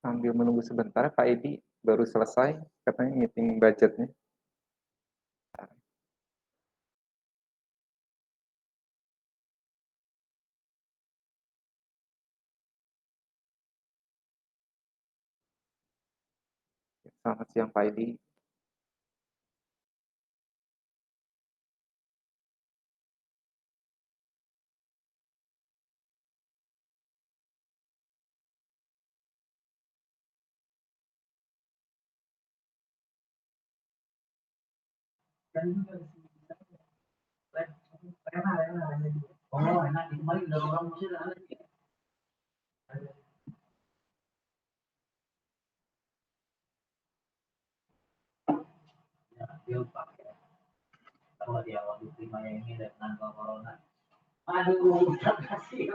Sambil menunggu sebentar, Pak Edi baru selesai katanya meeting budgetnya. Selamat siang Pak Edi. Kalau di awal diterima ini dan tanpa corona. Aduh, udah kasih.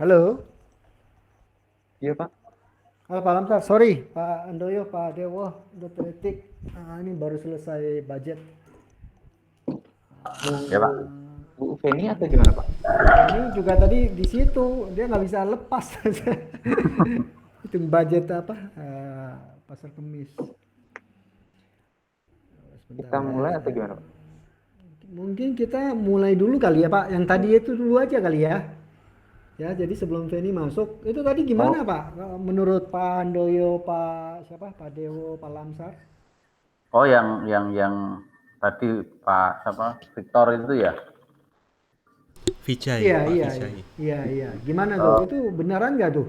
Halo. Iya Pak. Halo Pak Lamsar, sorry Pak Andoyo, Pak Dewo, Dr. Etik. Ini baru selesai budget. Ya Pak. Bu Feni atau gimana Pak? Ini juga tadi di situ, dia nggak bisa lepas. Hitung budget apa? Pasar Kemis. Kita mulai atau gimana Pak? Mungkin kita mulai dulu kali ya Pak. Yang tadi itu dulu aja kali ya. Ya, jadi sebelum Feni masuk, itu tadi gimana Pak? Menurut Pak Andoyo, Pak siapa? Pak Dewo, Pak Lamsar? Oh, yang tadi Pak siapa? Victor itu ya? Vijay. Iya. Gimana tuh? Itu beneran nggak tuh?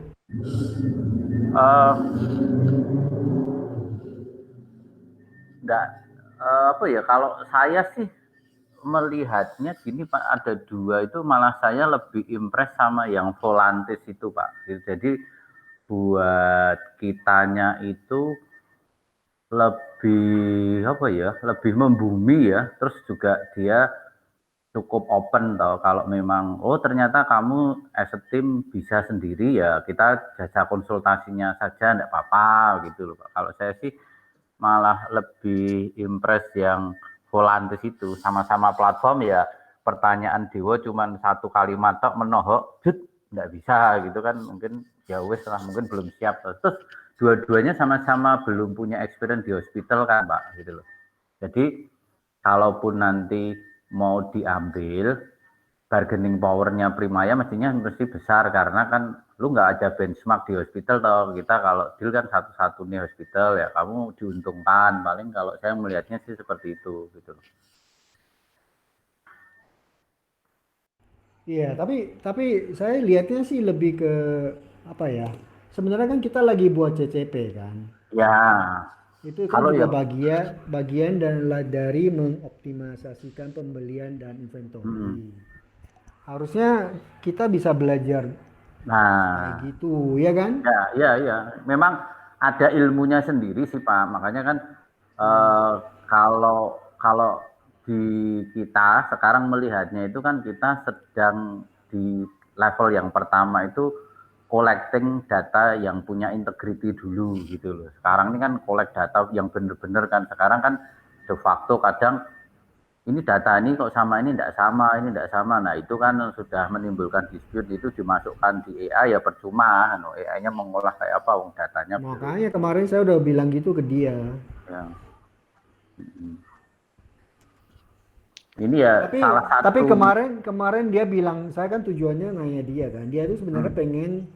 Nggak, apa ya? Kalau saya sih melihatnya gini Pak, ada dua itu malah saya lebih impress sama yang Volantis itu Pak. Jadi buat kitanya itu lebih apa ya? Lebih membumi ya. Terus juga dia cukup open toh, kalau memang ternyata kamu as a team bisa sendiri ya kita jajak konsultasinya saja enggak apa-apa gitu loh Pak. Kalau saya sih malah lebih impress yang Volantis itu, sama-sama platform ya, pertanyaan Dewo cuman satu kalimat tok menohok enggak bisa gitu kan, mungkin ya wes lah, mungkin belum siap. Terus dua-duanya sama-sama belum punya experience di hospital kan Pak gitu loh. Jadi kalaupun nanti mau diambil, bargaining powernya Primaya mestinya mesti besar, karena kan lu nggak ada benchmark di hospital toh. Kita kalau deal kan satu-satunya hospital ya, kamu diuntungkan. Paling kalau saya melihatnya sih seperti itu gitu. Iya, tapi saya lihatnya sih lebih ke apa ya? Sebenarnya kan kita lagi buat CCP kan. Ya. Itu kan juga bagian dari mengoptimalisasikan pembelian dan inventory. Harusnya kita bisa belajar kayak gitu, ya kan? Ya. Memang ada ilmunya sendiri sih Pak. Makanya kan kalau di kita sekarang melihatnya itu kan kita sedang di level yang pertama itu collecting data yang punya integrity dulu gitu loh. Sekarang ini kan collect data yang benar-benar kan. Sekarang kan de facto kadang ini data ini kok sama ini tidak sama. Nah itu kan sudah menimbulkan dispute, itu dimasukkan di AI ya percuma. AI-nya mengolah kayak apa datanya. Makanya kemarin saya udah bilang gitu ke dia. Ya. Ini ya salah satu. Tapi kemarin dia bilang, saya kan tujuannya nanya dia kan. Dia itu sebenarnya pengen,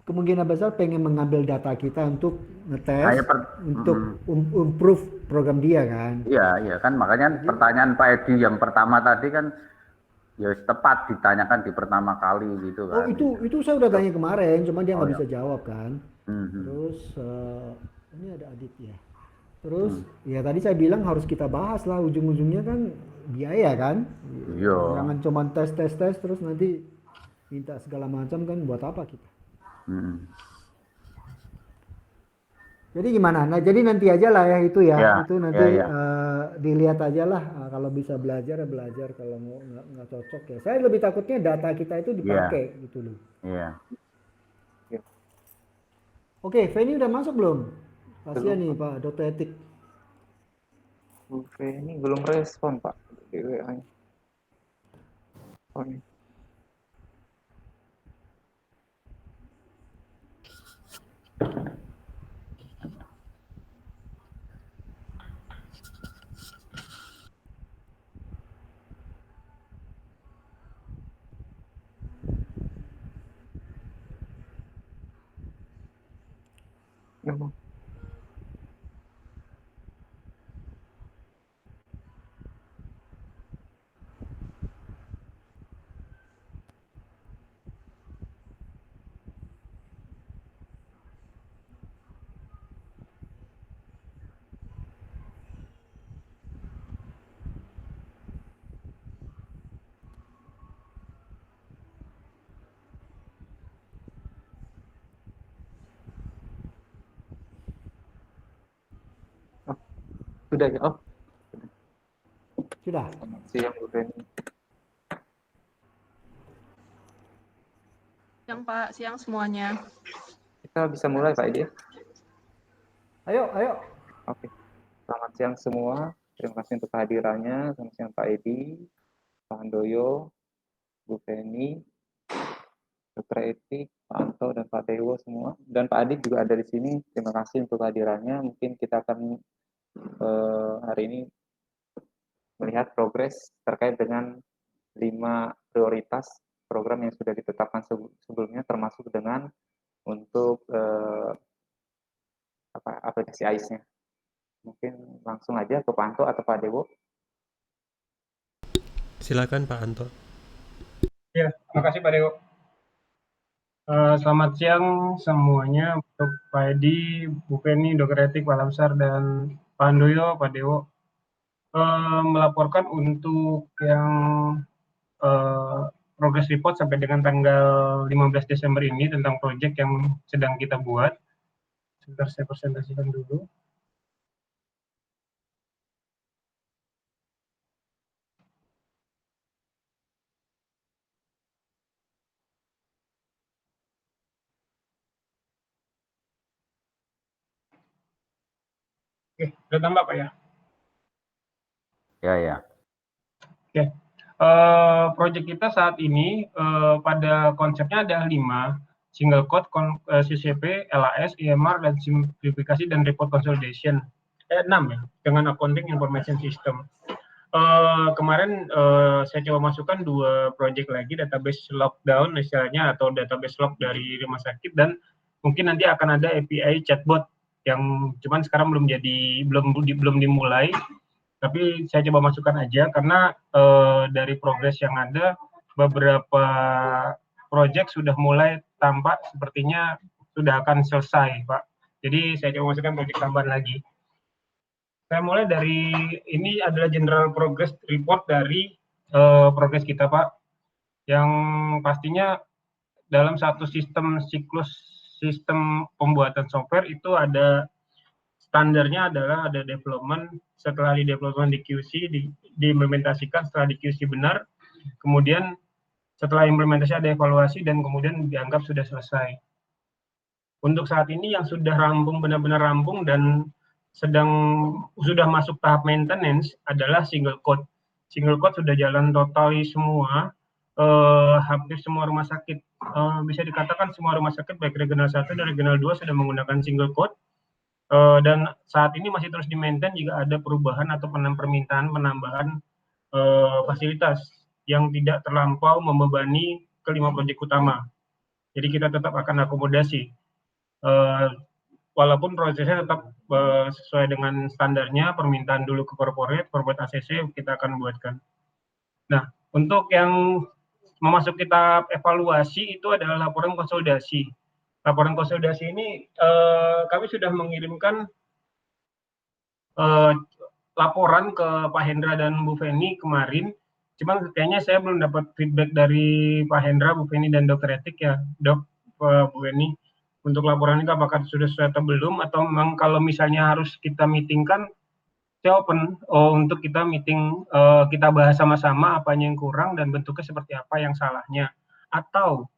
kemungkinan besar pengen mengambil data kita untuk ngetes, untuk improve program dia kan. Iya kan, makanya pertanyaan Pak Edi yang pertama tadi kan Ya tepat ditanyakan di pertama kali gitu Oh, kan. itu saya udah tanya kemarin, cuma dia Oh nggak ya. bisa jawab kan. Mhm. Terus ini ada Adit ya. Terus Hmm. ya tadi saya bilang harus kita bahas lah, ujung-ujungnya kan biaya kan. Iya. Jangan cuma tes tes tes terus nanti minta segala macam kan, buat apa kita. Mhm. Jadi gimana? Nah, jadi nanti aja lah ya itu ya. Ya, Itu nanti ya, ya. dilihat aja lah. Kalau bisa belajar ya belajar, kalau nggak cocok ya. Saya lebih takutnya data kita itu Iya, dipakai gitu loh. iya. Ya, Oke, Feni udah masuk belum? Kasihan belum nih Pak. Pak Dokter Etik. Bu Feni belum respon Pak di WA-nya. Oh, ini. Oh, oh, sudah ya. Oh, Sudah. selamat siang Bu Feni. Siang Pak, siang semuanya. Kita bisa mulai Pak Edi ya? Ayo, ayo. Oke. Selamat siang semua. Terima kasih untuk kehadirannya. Selamat siang Pak Edi, Pak Handoyo, Bu Feni, Dr. Etik, Pak Anto, dan Pak Dewo semua. Dan Pak Adit juga ada di sini. Terima kasih untuk kehadirannya. Mungkin kita akan hari ini melihat progres terkait dengan 5 prioritas program yang sudah ditetapkan sebelumnya, termasuk dengan untuk aplikasi AIS-nya. Mungkin langsung aja ke Pak Anto atau Pak Dewo. Silakan Pak Anto. Ya, terima kasih Pak Dewo. Selamat siang semuanya untuk Pak Edi, Bu Feni, Dr. Etik, Pak Lamsar, dan Pak Handoyo, Pak Dewo. Melaporkan untuk yang progress report sampai dengan tanggal 15 Desember ini tentang proyek yang sedang kita buat. Sebentar saya presentasikan dulu. Oke, udah tambah Pak ya? Ya, ya. Oke. Proyek kita saat ini pada konsepnya ada 5, single code, CCP, LAS, EMR, dan simplifikasi dan report consolidation. 6 ya, dengan accounting information system. Kemarin saya coba masukkan 2 proyek lagi, database lockdown istilahnya, atau database log dari rumah sakit, dan mungkin nanti akan ada API chatbot yang cuman sekarang belum dimulai. Tapi saya coba masukkan aja karena dari progres yang ada beberapa proyek sudah mulai tampak sepertinya sudah akan selesai, Pak. Jadi saya coba masukkan proyek tambahan lagi. Saya mulai dari ini adalah general progress report dari progres kita, Pak. Yang pastinya dalam satu sistem pembuatan software itu ada standarnya adalah ada development, setelah di development di QC, diimplementasikan, setelah di QC benar, kemudian setelah implementasi ada evaluasi, dan kemudian dianggap sudah selesai. Untuk saat ini yang sudah rampung, benar-benar rampung, dan sudah masuk tahap maintenance adalah single code. Single code sudah jalan totali semua, hampir semua rumah sakit. Bisa dikatakan semua rumah sakit, baik regional 1 dan regional 2 sudah menggunakan single code. Dan saat ini masih terus di-maintain jika ada perubahan atau permintaan penambahan fasilitas yang tidak terlampau membebani kelima proyek utama. Jadi kita tetap akan akomodasi. Walaupun prosesnya tetap sesuai dengan standarnya, permintaan dulu ke corporate ACC kita akan buatkan. Nah, Untuk yang memasuki tahap evaluasi itu adalah laporan konsolidasi. Laporan konsolidasi ini kami sudah mengirimkan laporan ke Pak Hendra dan Bu Feni kemarin. Cuman kayaknya saya belum dapat feedback dari Pak Hendra, Bu Feni, dan Dokter Etik ya, Dok, Bu Feni. Untuk laporan ini apakah sudah sesuai atau belum, atau memang kalau misalnya harus kita meetingkan, saya open untuk kita meeting, kita bahas sama-sama apanya yang kurang dan bentuknya seperti apa yang salahnya. Atau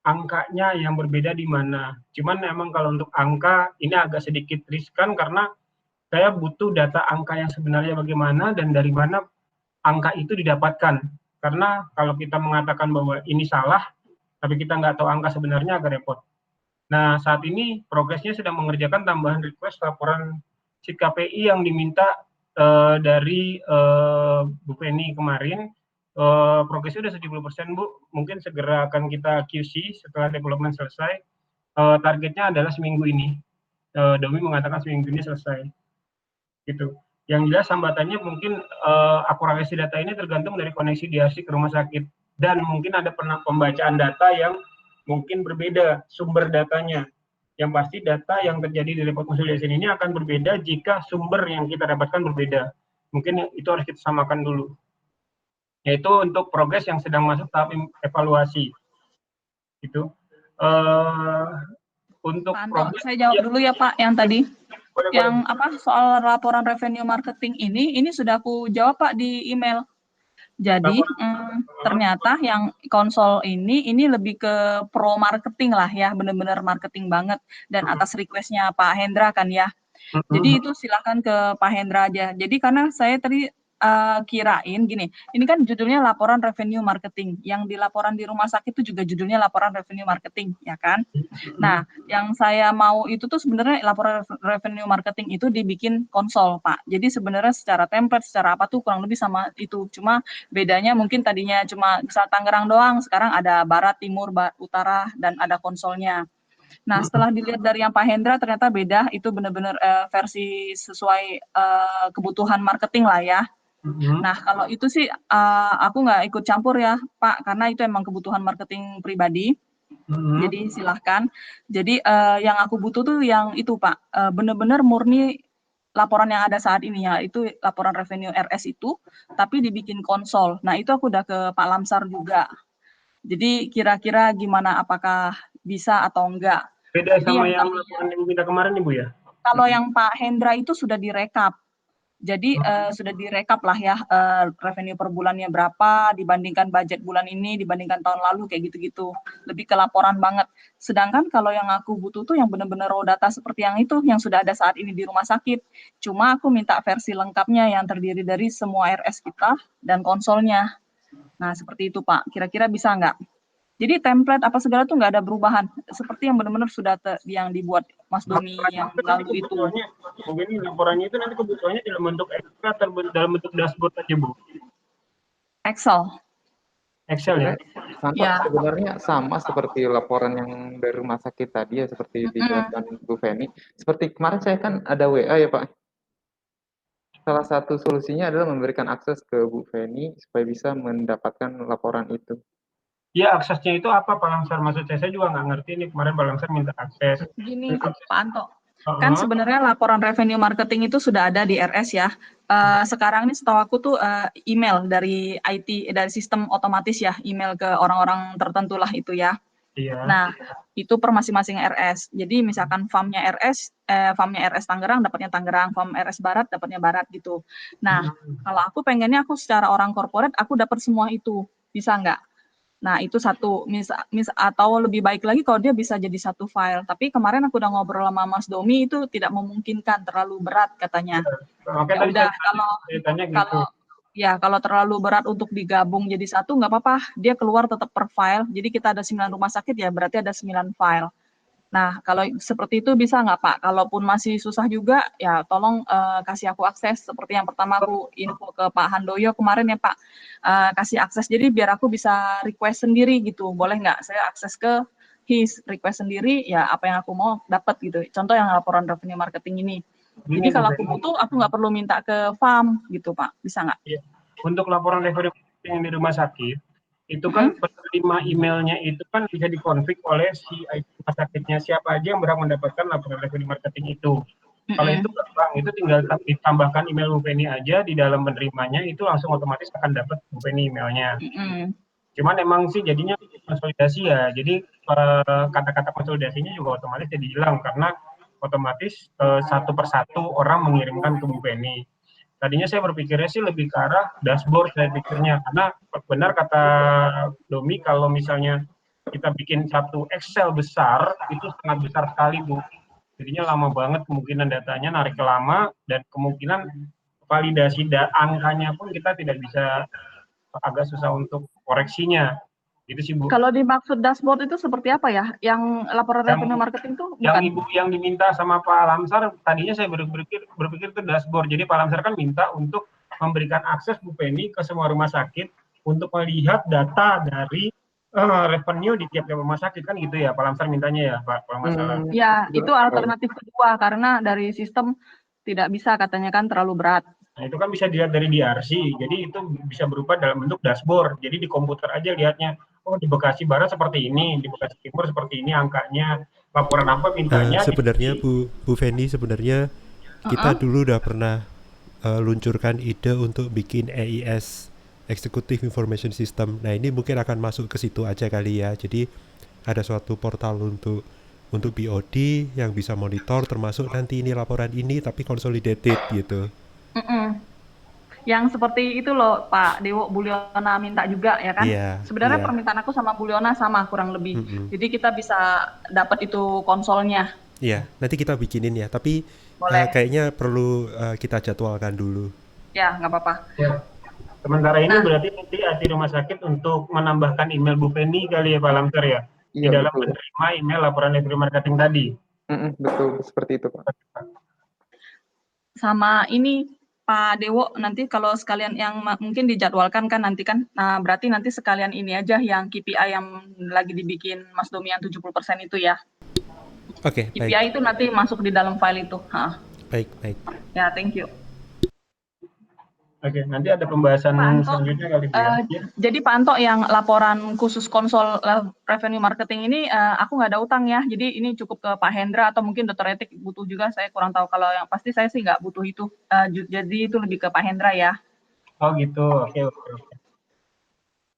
angkanya yang berbeda di mana. Cuman memang kalau untuk angka ini agak sedikit riskan karena saya butuh data angka yang sebenarnya bagaimana dan dari mana angka itu didapatkan. Karena kalau kita mengatakan bahwa ini salah, tapi kita nggak tahu angka sebenarnya agak repot. Nah, saat ini progresnya sedang mengerjakan tambahan request laporan sheet KPI yang diminta dari Bu Feni kemarin. Progresnya sudah 70%, Bu. Mungkin segera akan kita QC setelah development selesai. Targetnya adalah seminggu ini. Domi mengatakan seminggu ini selesai. Gitu. Yang jelas hambatannya mungkin akurasi data ini tergantung dari koneksi DRC ke rumah sakit. Dan mungkin ada pembacaan data yang mungkin berbeda sumber datanya. Yang pasti data yang terjadi di report konsolidasi ini akan berbeda jika sumber yang kita dapatkan berbeda. Mungkin itu harus kita samakan dulu. Yaitu untuk progres yang sedang masuk tahap evaluasi. Gitu. Untuk Pak Anto, progres, saya jawab dulu ya Pak yang tadi. boleh. Yang apa soal laporan revenue marketing ini sudah aku jawab Pak di email. Jadi ternyata yang konsol ini lebih ke pro marketing lah ya, benar-benar marketing banget dan atas requestnya Pak Hendra kan ya. Jadi itu silakan ke Pak Hendra aja. Jadi karena saya tadi kirain gini, ini kan judulnya laporan revenue marketing. Yang di laporan di rumah sakit itu juga judulnya laporan revenue marketing, ya kan? Nah, yang saya mau itu tuh sebenarnya laporan revenue marketing itu dibikin konsol, Pak. Jadi sebenarnya secara template, secara apa tuh kurang lebih sama itu. Cuma bedanya mungkin tadinya cuma misal Tangerang doang, sekarang ada Barat, Timur, Utara, dan ada konsolnya. Nah, setelah dilihat dari yang Pak Hendra ternyata beda, itu benar-benar versi sesuai kebutuhan marketing lah ya. Nah, kalau itu sih aku nggak ikut campur ya, Pak, karena itu emang kebutuhan marketing pribadi. Jadi silahkan. Jadi yang aku butuh tuh yang itu, Pak, benar-benar murni laporan yang ada saat ini ya, itu laporan revenue RS itu, tapi dibikin konsol. Nah, itu aku udah ke Pak Lamsar juga. Jadi kira-kira gimana, apakah bisa atau enggak? Beda Jadi sama yang yang laporan yang kita kemarin Ibu ya? kalau yang Pak Hendra itu sudah direkap. Jadi sudah direkap lah ya revenue per bulannya berapa dibandingkan budget bulan ini dibandingkan tahun lalu kayak gitu-gitu. Lebih ke laporan banget. Sedangkan kalau yang aku butuh tuh yang benar-benar raw data seperti yang itu yang sudah ada saat ini di rumah sakit. Cuma aku minta versi lengkapnya yang terdiri dari semua RS kita dan konsolnya. Nah, seperti itu Pak. Kira-kira bisa nggak? Jadi template apa segala tuh nggak ada perubahan. Seperti yang benar-benar sudah yang dibuat Mas Domi yang lalu itu. Mungkin laporannya itu nanti kebutuhannya dalam bentuk Excel atau dalam bentuk dashboard aja Bu? Excel. Excel ya? Ya. Sebenarnya sama seperti laporan yang dari rumah sakit tadi ya, seperti dijelaskan Bu Feni. Seperti kemarin saya kan ada WA ya Pak. Salah satu solusinya adalah memberikan akses ke Bu Feni supaya bisa mendapatkan laporan itu. Ya, aksesnya itu apa Pak Lamsar? Maksud saya juga nggak ngerti nih, kemarin Pak Lamsar minta akses. Gini Pak Anto, kan sebenarnya laporan revenue marketing itu sudah ada di RS ya. Sekarang ini setahu aku tuh email dari IT, dari sistem otomatis ya, email ke orang-orang tertentu lah itu ya. Iya. Nah, itu per masing-masing RS. Jadi misalkan farmnya RS Tangerang dapatnya Tangerang, farm RS Barat dapatnya Barat gitu. Nah, kalau aku pengennya aku secara orang corporate aku dapat semua itu, bisa nggak? Nah, itu satu, atau lebih baik lagi kalau dia bisa jadi satu file. Tapi kemarin aku udah ngobrol sama Mas Domi, itu tidak memungkinkan, terlalu berat katanya. Oke, Ya udah, kalau terlalu berat untuk digabung jadi satu, nggak apa-apa. Dia keluar tetap per file. Jadi kita ada 9 rumah sakit ya, berarti ada 9 file. Nah, kalau seperti itu bisa nggak Pak? Kalaupun masih susah juga, ya tolong kasih aku akses. Seperti yang pertama aku info ke Pak Handoyo kemarin ya Pak, kasih akses. Jadi biar aku bisa request sendiri gitu. Boleh nggak? Saya akses ke his request sendiri, ya apa yang aku mau dapat gitu. Contoh yang laporan revenue marketing ini. Jadi kalau aku butuh, aku nggak perlu minta ke farm gitu Pak. Bisa nggak? Untuk laporan revenue yang di rumah sakit, itu kan penerima emailnya itu kan bisa dikonfig oleh si IT rumah sakitnya, siapa aja yang berhak mendapatkan laporan revenue marketing itu. Kalau itu gampang, itu tinggal ditambahkan email Bu Penny aja di dalam penerimanya, itu langsung otomatis akan dapat Bu Penny emailnya. Cuman emang sih jadinya konsolidasi ya, jadi kata-kata konsolidasinya juga otomatis jadi hilang karena otomatis satu persatu orang mengirimkan ke Bu Penny. Tadinya saya berpikirnya sih lebih ke arah dashboard saya pikirnya, karena benar kata Domi kalau misalnya kita bikin satu Excel besar, itu sangat besar sekali Bu. Jadinya lama banget, kemungkinan datanya narik lama, dan kemungkinan validasi angkanya pun kita tidak bisa, agak susah untuk koreksinya. Gitu sih Bu. Kalau dimaksud dashboard itu seperti apa ya? Yang laporan revenue marketing itu bukan? Yang Ibu yang diminta sama Pak Lamsar, tadinya saya berpikir itu dashboard. Jadi Pak Lamsar kan minta untuk memberikan akses Bu Penny ke semua rumah sakit untuk melihat data dari revenue di tiap-tiap rumah sakit, kan gitu ya Pak Lamsar mintanya ya Pak, kalau nggak salah. Ya, itu alternatif kedua karena dari sistem tidak bisa katanya kan terlalu berat. Nah, itu kan bisa dilihat dari DRC, jadi itu bisa berupa dalam bentuk dashboard. Jadi di komputer aja lihatnya, oh di Bekasi Barat seperti ini, di Bekasi Timur seperti ini angkanya, laporan apa mintanya. Sebenarnya Bu Feni, sebenarnya kita dulu udah pernah luncurkan ide untuk bikin EIS, Executive Information System. Nah ini mungkin akan masuk ke situ aja kali ya. Jadi ada suatu portal untuk BOD yang bisa monitor, termasuk nanti ini laporan ini tapi consolidated gitu. Yang seperti itu loh Pak Dewo, Bu Liona minta juga ya kan? Sebenarnya permintaan aku sama Bu Liona sama kurang lebih. Jadi kita bisa dapat itu konsolnya. Iya, nanti kita bikinin ya. Tapi kayaknya perlu kita jadwalkan dulu. Ya, nggak apa-apa. Ya. Sementara ini berarti nanti IT rumah sakit untuk menambahkan email Bu Penny kali ya Pak Lamsar ya? Di dalam menerima email laporan revenue marketing tadi. Betul, seperti itu Pak. Sama ini Pak Dewo, nanti kalau sekalian yang mungkin dijadwalkan kan nanti kan, nah berarti nanti sekalian ini aja yang KPI yang lagi dibikin Mas Domi yang 70% itu ya. Oke, KPI baik. itu nanti masuk di dalam file itu. Baik. Ya, thank you. Oke, nanti ada pembahasan selanjutnya kali ya. Jadi Pak Anto, yang laporan khusus konsol revenue marketing ini aku nggak ada utang ya, jadi ini cukup ke Pak Hendra atau mungkin Dr. Etik butuh juga, saya kurang tahu. Kalau yang pasti saya sih nggak butuh itu, jadi itu lebih ke Pak Hendra ya. Oh gitu, oke.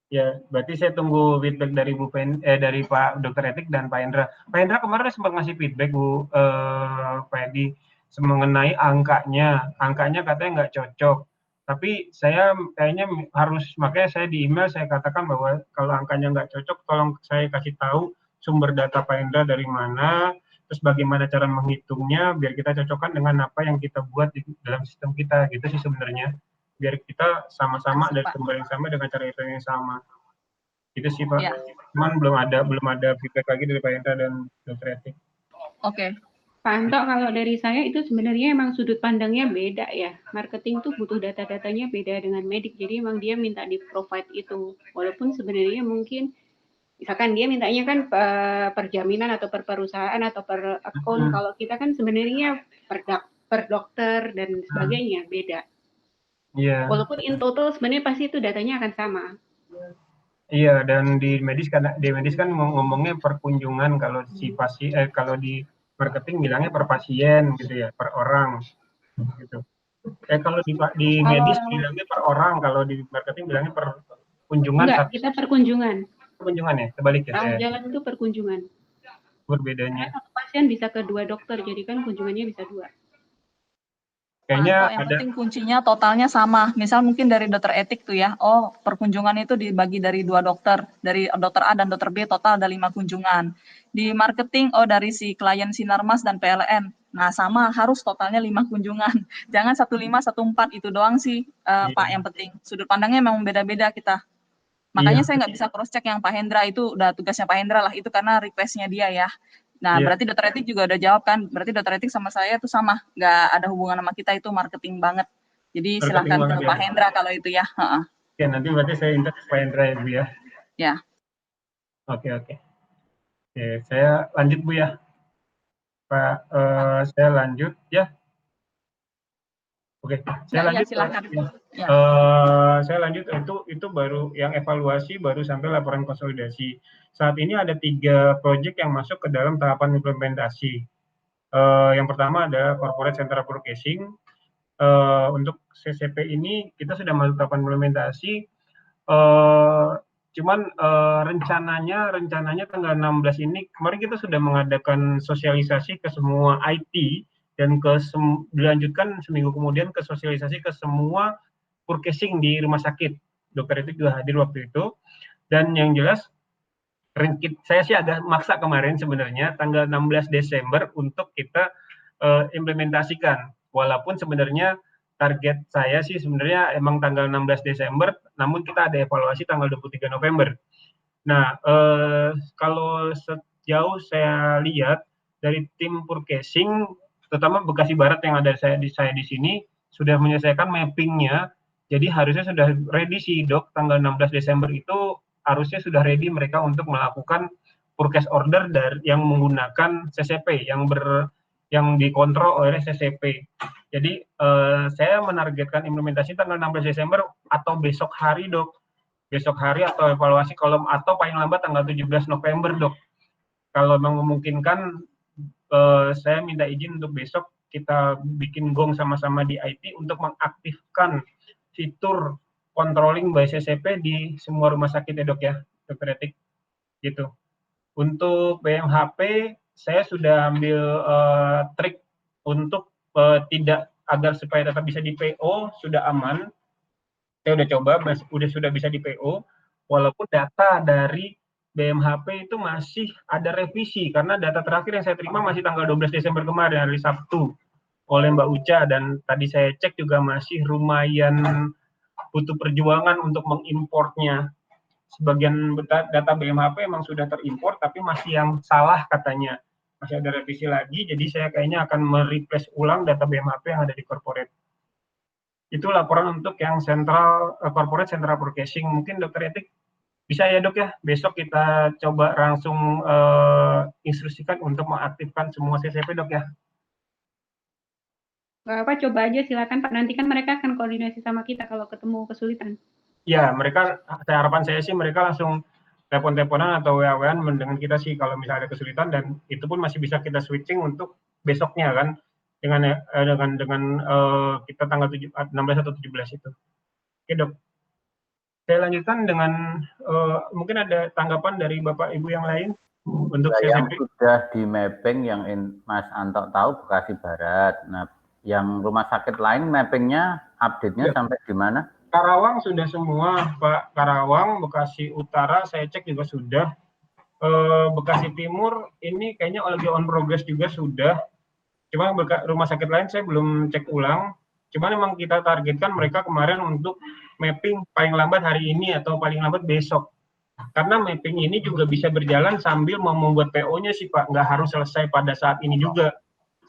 Ya, berarti saya tunggu feedback dari dari Pak Dr. Etik dan Pak Hendra. Pak Hendra kemarin sempat ngasih feedback Bu Pak Edi mengenai angkanya katanya nggak cocok. Tapi saya kayaknya harus, makanya saya di email saya katakan bahwa kalau angkanya nggak cocok, tolong saya kasih tahu sumber data Pak Hendra dari mana, terus bagaimana cara menghitungnya, biar kita cocokkan dengan apa yang kita buat di dalam sistem kita, gitu sih sebenarnya. Biar kita sama-sama dari sumber yang sama dengan cara hitung yang sama. Itu sih Pak. Cuman belum ada feedback lagi dari Pak Hendra dan Dr. Etik. Oke. Pak Anto, kalau dari saya itu sebenarnya emang sudut pandangnya beda ya. Marketing tuh butuh data-datanya beda dengan medik. Jadi emang dia minta di provide itu. Walaupun sebenarnya mungkin misalkan dia mintanya kan per jaminan atau per perusahaan atau per akun. Kalau kita kan sebenarnya per dokter dan sebagainya beda. Iya. Walaupun in total sebenarnya pasti itu datanya akan sama. Iya, dan di medis kan ngomongnya per kunjungan, kalau si pasien kalau di marketing bilangnya per pasien gitu ya, per orang gitu. Kalau di medis bilangnya per orang, kalau di marketing bilangnya per kunjungan. Enggak, kita per kunjungan. Kunjungan ya, kebalik ya. Jalan itu per kunjungan. Berbedanya. Satu pasien bisa ke 2 dokter, jadi kan kunjungannya bisa 2. Kayaknya yang penting kuncinya totalnya sama. Misal mungkin dari Dokter Etik tuh ya, oh perkunjungan itu dibagi dari 2 dokter, dari Dokter A dan Dokter B total ada 5 kunjungan. Di marketing, oh dari si klien Sinarmas dan PLN, nah sama, harus totalnya 5 kunjungan. Jangan 15, 14, itu doang sih Pak, yang penting. Sudut pandangnya memang beda-beda kita. Makanya saya nggak bisa cross check yang Pak Hendra, itu udah tugasnya Pak Hendra lah, itu karena request-nya dia ya. Nah, berarti Dr. Etik juga udah jawab kan, berarti Dr. Etik sama saya itu sama, nggak ada hubungan sama kita, itu marketing banget. Jadi silahkan ke Pak Hendra kalau itu ya. Ya, nanti berarti saya minta Pak Hendra ya Bu ya. Ya. Oke. Saya lanjut Bu ya. Pak, saya lanjut ya. Oke, saya lanjut. Silakan. Ya. Saya lanjut, itu baru yang evaluasi, baru sampai laporan konsolidasi. Saat ini ada 3 proyek yang masuk ke dalam tahapan implementasi. Yang pertama ada Corporate Central Purchasing. Untuk CCP ini kita sudah masuk tahapan implementasi. Cuman rencananya tanggal 16 ini kemarin kita sudah mengadakan sosialisasi ke semua IT dan dilanjutkan seminggu kemudian ke sosialisasi ke semua purchasing di rumah sakit. Dokter itu juga hadir waktu itu. Dan yang jelas saya sih agak maksa kemarin sebenarnya tanggal 16 Desember untuk kita implementasikan. Walaupun sebenarnya target saya sih sebenarnya emang tanggal 16 Desember, namun kita ada evaluasi tanggal 23 November. Nah, kalau sejauh saya lihat dari tim purchasing, terutama Bekasi Barat yang ada saya di sini, sudah menyelesaikan mappingnya. Jadi harusnya sudah ready sih Dok, tanggal 16 Desember itu harusnya sudah ready mereka untuk melakukan purchase order yang menggunakan CCP, yang dikontrol oleh CCP. Jadi saya menargetkan implementasi tanggal 16 Desember atau besok hari Dok. Besok hari atau evaluasi atau paling lambat tanggal 17 November Dok. Kalau memungkinkan saya minta izin untuk besok kita bikin gong sama-sama di IT untuk mengaktifkan fitur controlling by CCP di semua rumah sakit ya Dok ya, Dokter Etik. Gitu. Untuk BMHP saya sudah ambil trik untuk agar supaya tetap bisa di PO sudah aman. Saya udah coba, sudah bisa di PO, walaupun data dari BMHP itu masih ada revisi, karena data terakhir yang saya terima masih tanggal 12 Desember kemarin, hari Sabtu, oleh Mbak Uca, dan tadi saya cek juga masih lumayan butuh perjuangan untuk mengimportnya. Sebagian data BMHP memang sudah terimport, tapi masih yang salah katanya. Masih ada revisi lagi, jadi saya kayaknya akan mereplace ulang data BMHP yang ada di corporate. Itu laporan untuk yang corporate central purchasing. Mungkin Dokter Etik bisa ya Dok ya, besok kita coba langsung instruksikan untuk mengaktifkan semua CCP Dok ya. Nggak apa, coba aja silakan Pak. Nanti kan mereka akan koordinasi sama kita kalau ketemu kesulitan. Ya, harapan saya sih mereka langsung telepon-teleponan atau WA-WA dengan kita sih kalau misalnya ada kesulitan, dan itu pun masih bisa kita switching untuk besoknya kan dengan kita tanggal 16 atau 17 itu. Oke Dok. Saya lanjutkan dengan mungkin ada tanggapan dari Bapak Ibu yang lain untuk yang CCP. Sudah di mapping yang Mas Anto tahu Bekasi Barat. Nah, yang rumah sakit lain mappingnya update-nya sampai di mana? Karawang sudah semua, Pak. Karawang, Bekasi Utara, saya cek juga sudah. Bekasi Timur ini kayaknya lagi on progress juga sudah. Cuma rumah sakit lain saya belum cek ulang. Cuma memang kita targetkan mereka kemarin untuk mapping paling lambat hari ini atau paling lambat besok. Karena mapping ini juga bisa berjalan sambil mau membuat PO-nya sih Pak. Nggak harus selesai pada saat ini juga.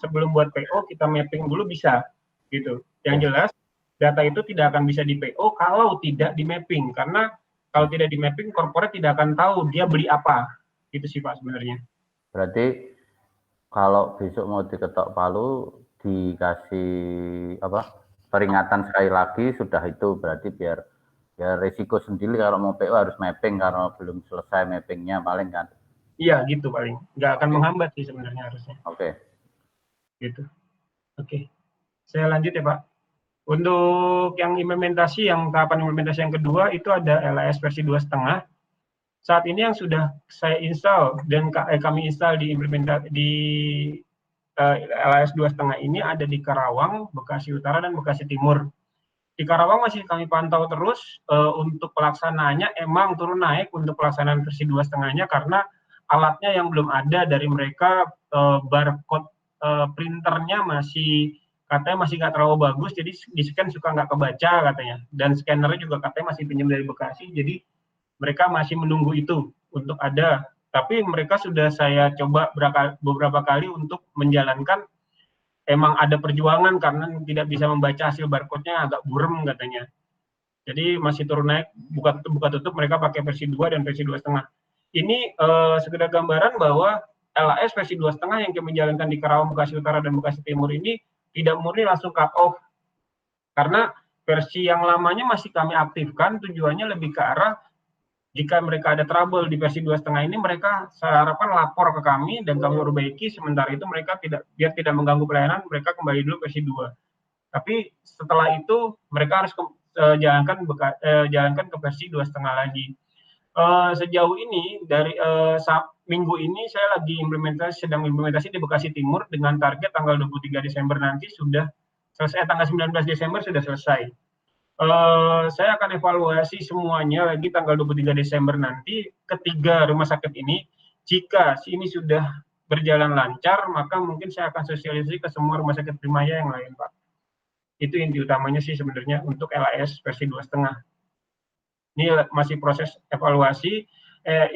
Sebelum buat PO kita mapping dulu bisa. Gitu. Yang jelas data itu tidak akan bisa di PO kalau tidak di mapping, karena kalau tidak di mapping corporate tidak akan tahu dia beli apa. Itu sih Pak sebenarnya. Berarti kalau besok mau diketok palu dikasih peringatan sekali lagi sudah itu, berarti biar resiko sendiri kalau mau PO harus mapping karena belum selesai mappingnya paling kan. Iya gitu paling, nggak akan menghambat sih sebenarnya harusnya. Oke. Gitu. Oke. Saya lanjut ya Pak. Untuk yang implementasi, yang tahapan implementasi yang kedua itu ada LAS versi 2.5. Saat ini yang sudah saya install dan kami install di LAS 2.5 ini ada di Karawang, Bekasi Utara, dan Bekasi Timur. Di Karawang masih kami pantau terus untuk pelaksanaannya emang turun naik untuk pelaksanaan versi 2.5-nya karena alatnya yang belum ada dari mereka, barcode printernya katanya masih nggak terlalu bagus, jadi di scan suka nggak kebaca katanya, dan scannernya juga katanya masih pinjam dari Bekasi, jadi mereka masih menunggu itu untuk ada. Tapi mereka sudah saya coba beberapa kali untuk menjalankan, emang ada perjuangan karena tidak bisa membaca hasil barcode-nya, agak burem katanya. Jadi masih turun naik, buka tutup mereka pakai versi 2 dan versi 2.5. Ini sekedar gambaran bahwa LAS versi 2.5 yang kami jalankan di Karawang, Bekasi Utara, dan Bekasi Timur ini tidak murni langsung cut off Karena versi yang lamanya masih kami aktifkan, tujuannya lebih ke arah jika mereka ada trouble di versi 2.5 ini, mereka saya harapkan lapor ke kami dan kami perbaiki. Sementara itu mereka biar tidak mengganggu pelayanan, mereka kembali dulu versi 2. Tapi setelah itu mereka harus jalankan ke versi 2.5 lagi. Sejauh ini dari minggu ini saya lagi sedang implementasi di Bekasi Timur dengan target tanggal 23 Desember nanti sudah selesai, tanggal 19 Desember sudah selesai. Saya akan evaluasi semuanya lagi tanggal 23 Desember nanti ketiga rumah sakit ini. Jika ini sudah berjalan lancar, maka mungkin saya akan sosialisasi ke semua rumah sakit Primaya yang lain, Pak. Itu inti utamanya sih sebenarnya untuk LAS versi 2.5. Ini masih proses evaluasi,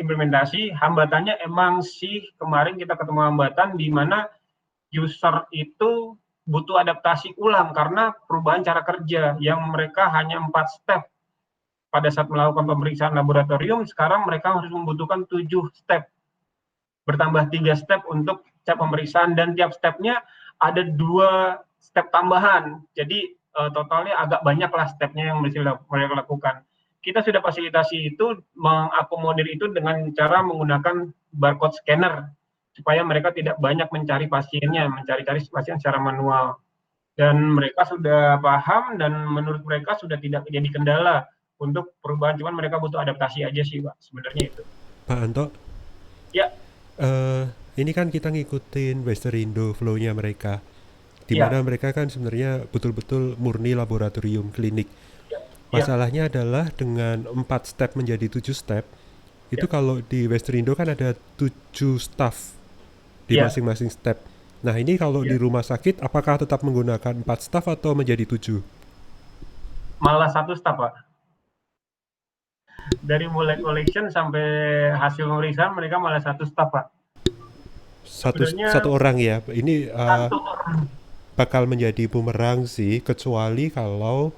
implementasi. Hambatannya emang sih kemarin kita ketemu hambatan di mana user itu butuh adaptasi ulang karena perubahan cara kerja yang mereka hanya 4 step pada saat melakukan pemeriksaan laboratorium, sekarang mereka harus membutuhkan 7 step, bertambah 3 step untuk pemeriksaan, dan tiap stepnya ada 2 step tambahan, jadi totalnya agak banyak lah stepnya yang mesti mereka lakukan. Kita sudah fasilitasi itu, mengakomodir itu dengan cara menggunakan barcode scanner supaya mereka tidak banyak mencari pasien secara manual. Dan mereka sudah paham dan menurut mereka sudah tidak jadi kendala untuk perubahan, cuman mereka butuh adaptasi aja sih, Pak, sebenarnya itu. Pak Anto? Ya. Ini kan kita ngikutin Westerindo flow-nya mereka, di mana mereka kan sebenarnya betul-betul murni laboratorium klinik. Masalahnya adalah dengan 4 step menjadi 7 step, itu kalau di Westerindo kan ada 7 staff di masing-masing step. Nah ini kalau di rumah sakit, apakah tetap menggunakan 4 staff atau menjadi 7? Malah 1 staff, Pak. Dari mulai collection sampai hasil pemeriksaan, mereka malah 1 staff, Pak. Satu orang ya. Ini bakal menjadi bumerang sih, kecuali kalau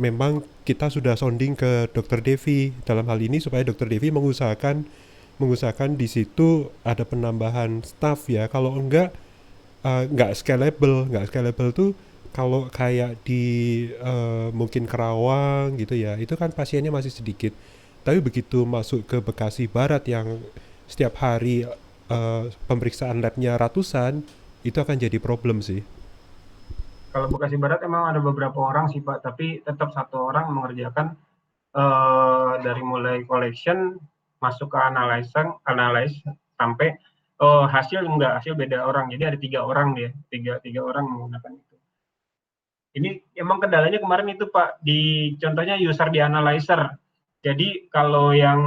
memang kita sudah sounding ke Dr. Devi dalam hal ini supaya Dr. Devi mengusahakan di situ ada penambahan staff ya. Kalau enggak scalable tuh kalau kayak di mungkin Kerawang gitu ya, itu kan pasiennya masih sedikit. Tapi begitu masuk ke Bekasi Barat yang setiap hari pemeriksaan labnya ratusan, itu akan jadi problem sih. Kalau Bekasi Barat emang ada beberapa orang sih, Pak, tapi tetap 1 orang mengerjakan dari mulai collection masuk ke analyze sampai hasil beda orang. Jadi ada 3 orang dia, 3 orang menggunakan itu. Ini emang kendalanya kemarin itu, Pak, di contohnya user di analyzer. Jadi kalau yang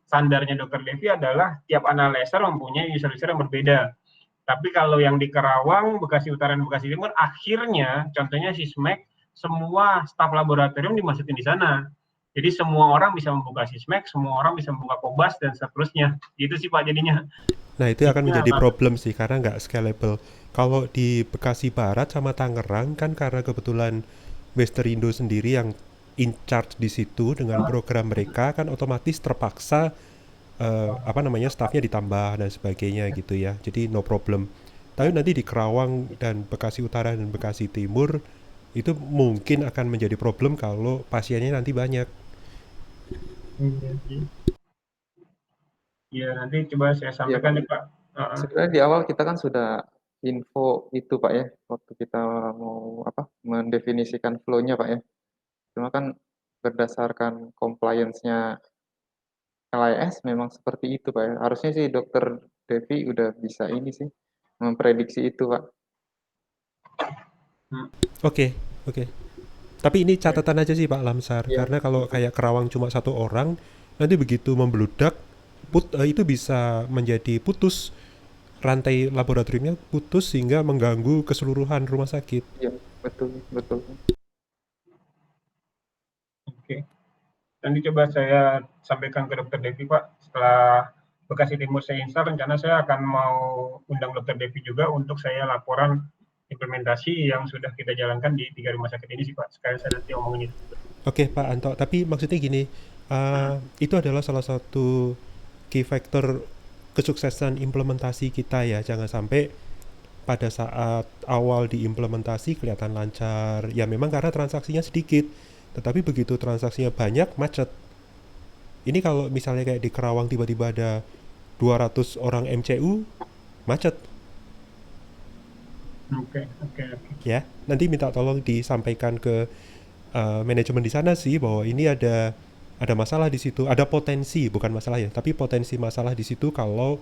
standarnya Dr. Devi adalah tiap analyzer mempunyai user-user yang berbeda. Tapi kalau yang di Kerawang, Bekasi Utara dan Bekasi Timur, akhirnya contohnya Sismek, semua staf laboratorium dimasukin di sana. Jadi semua orang bisa membuka Sismek, semua orang bisa membuka Kobas dan seterusnya. Gitu sih, Pak, jadinya. Nah itu akan menjadi problem sih karena nggak scalable. Kalau di Bekasi Barat sama Tangerang kan karena kebetulan Westerindo sendiri yang in charge di situ dengan program mereka, kan otomatis terpaksa staffnya ditambah dan sebagainya gitu ya. Jadi no problem. Tapi nanti di Kerawang dan Bekasi Utara dan Bekasi Timur itu mungkin akan menjadi problem kalau pasiennya nanti banyak. Iya, nanti coba saya sampaikan nih, Pak. Sebenarnya di awal kita kan sudah info itu, Pak ya, waktu kita mau mendefinisikan flow-nya, Pak ya. Cuma kan berdasarkan compliance-nya LIS memang seperti itu, Pak ya. Harusnya sih Dr. Devi udah bisa ini sih, memprediksi itu, Pak. Oke. Tapi ini catatan aja sih Pak Lamsar, karena kalau kayak Kerawang cuma 1 orang, nanti begitu membludak, itu bisa menjadi putus, rantai laboratoriumnya putus sehingga mengganggu keseluruhan rumah sakit. Iya, betul. Oke. Nanti coba saya sampaikan ke Dr. Devi, Pak. Setelah Bekasi Timur saya install, rencana saya akan mau undang Dr. Devi juga untuk saya laporan implementasi yang sudah kita jalankan di 3 rumah sakit ini sih, Pak. Sekali saya nanti omongin itu. Oke, Pak Anto. Tapi maksudnya gini, itu adalah salah satu key factor kesuksesan implementasi kita ya. Jangan sampai pada saat awal diimplementasi kelihatan lancar. Ya memang karena transaksinya sedikit, tetapi begitu transaksinya banyak macet. Ini kalau misalnya kayak di Kerawang tiba-tiba ada 200 orang MCU, macet. Oke. Ya, nanti minta tolong disampaikan ke manajemen di sana sih bahwa ini ada masalah di situ, ada potensi, bukan masalah ya, tapi potensi masalah di situ kalau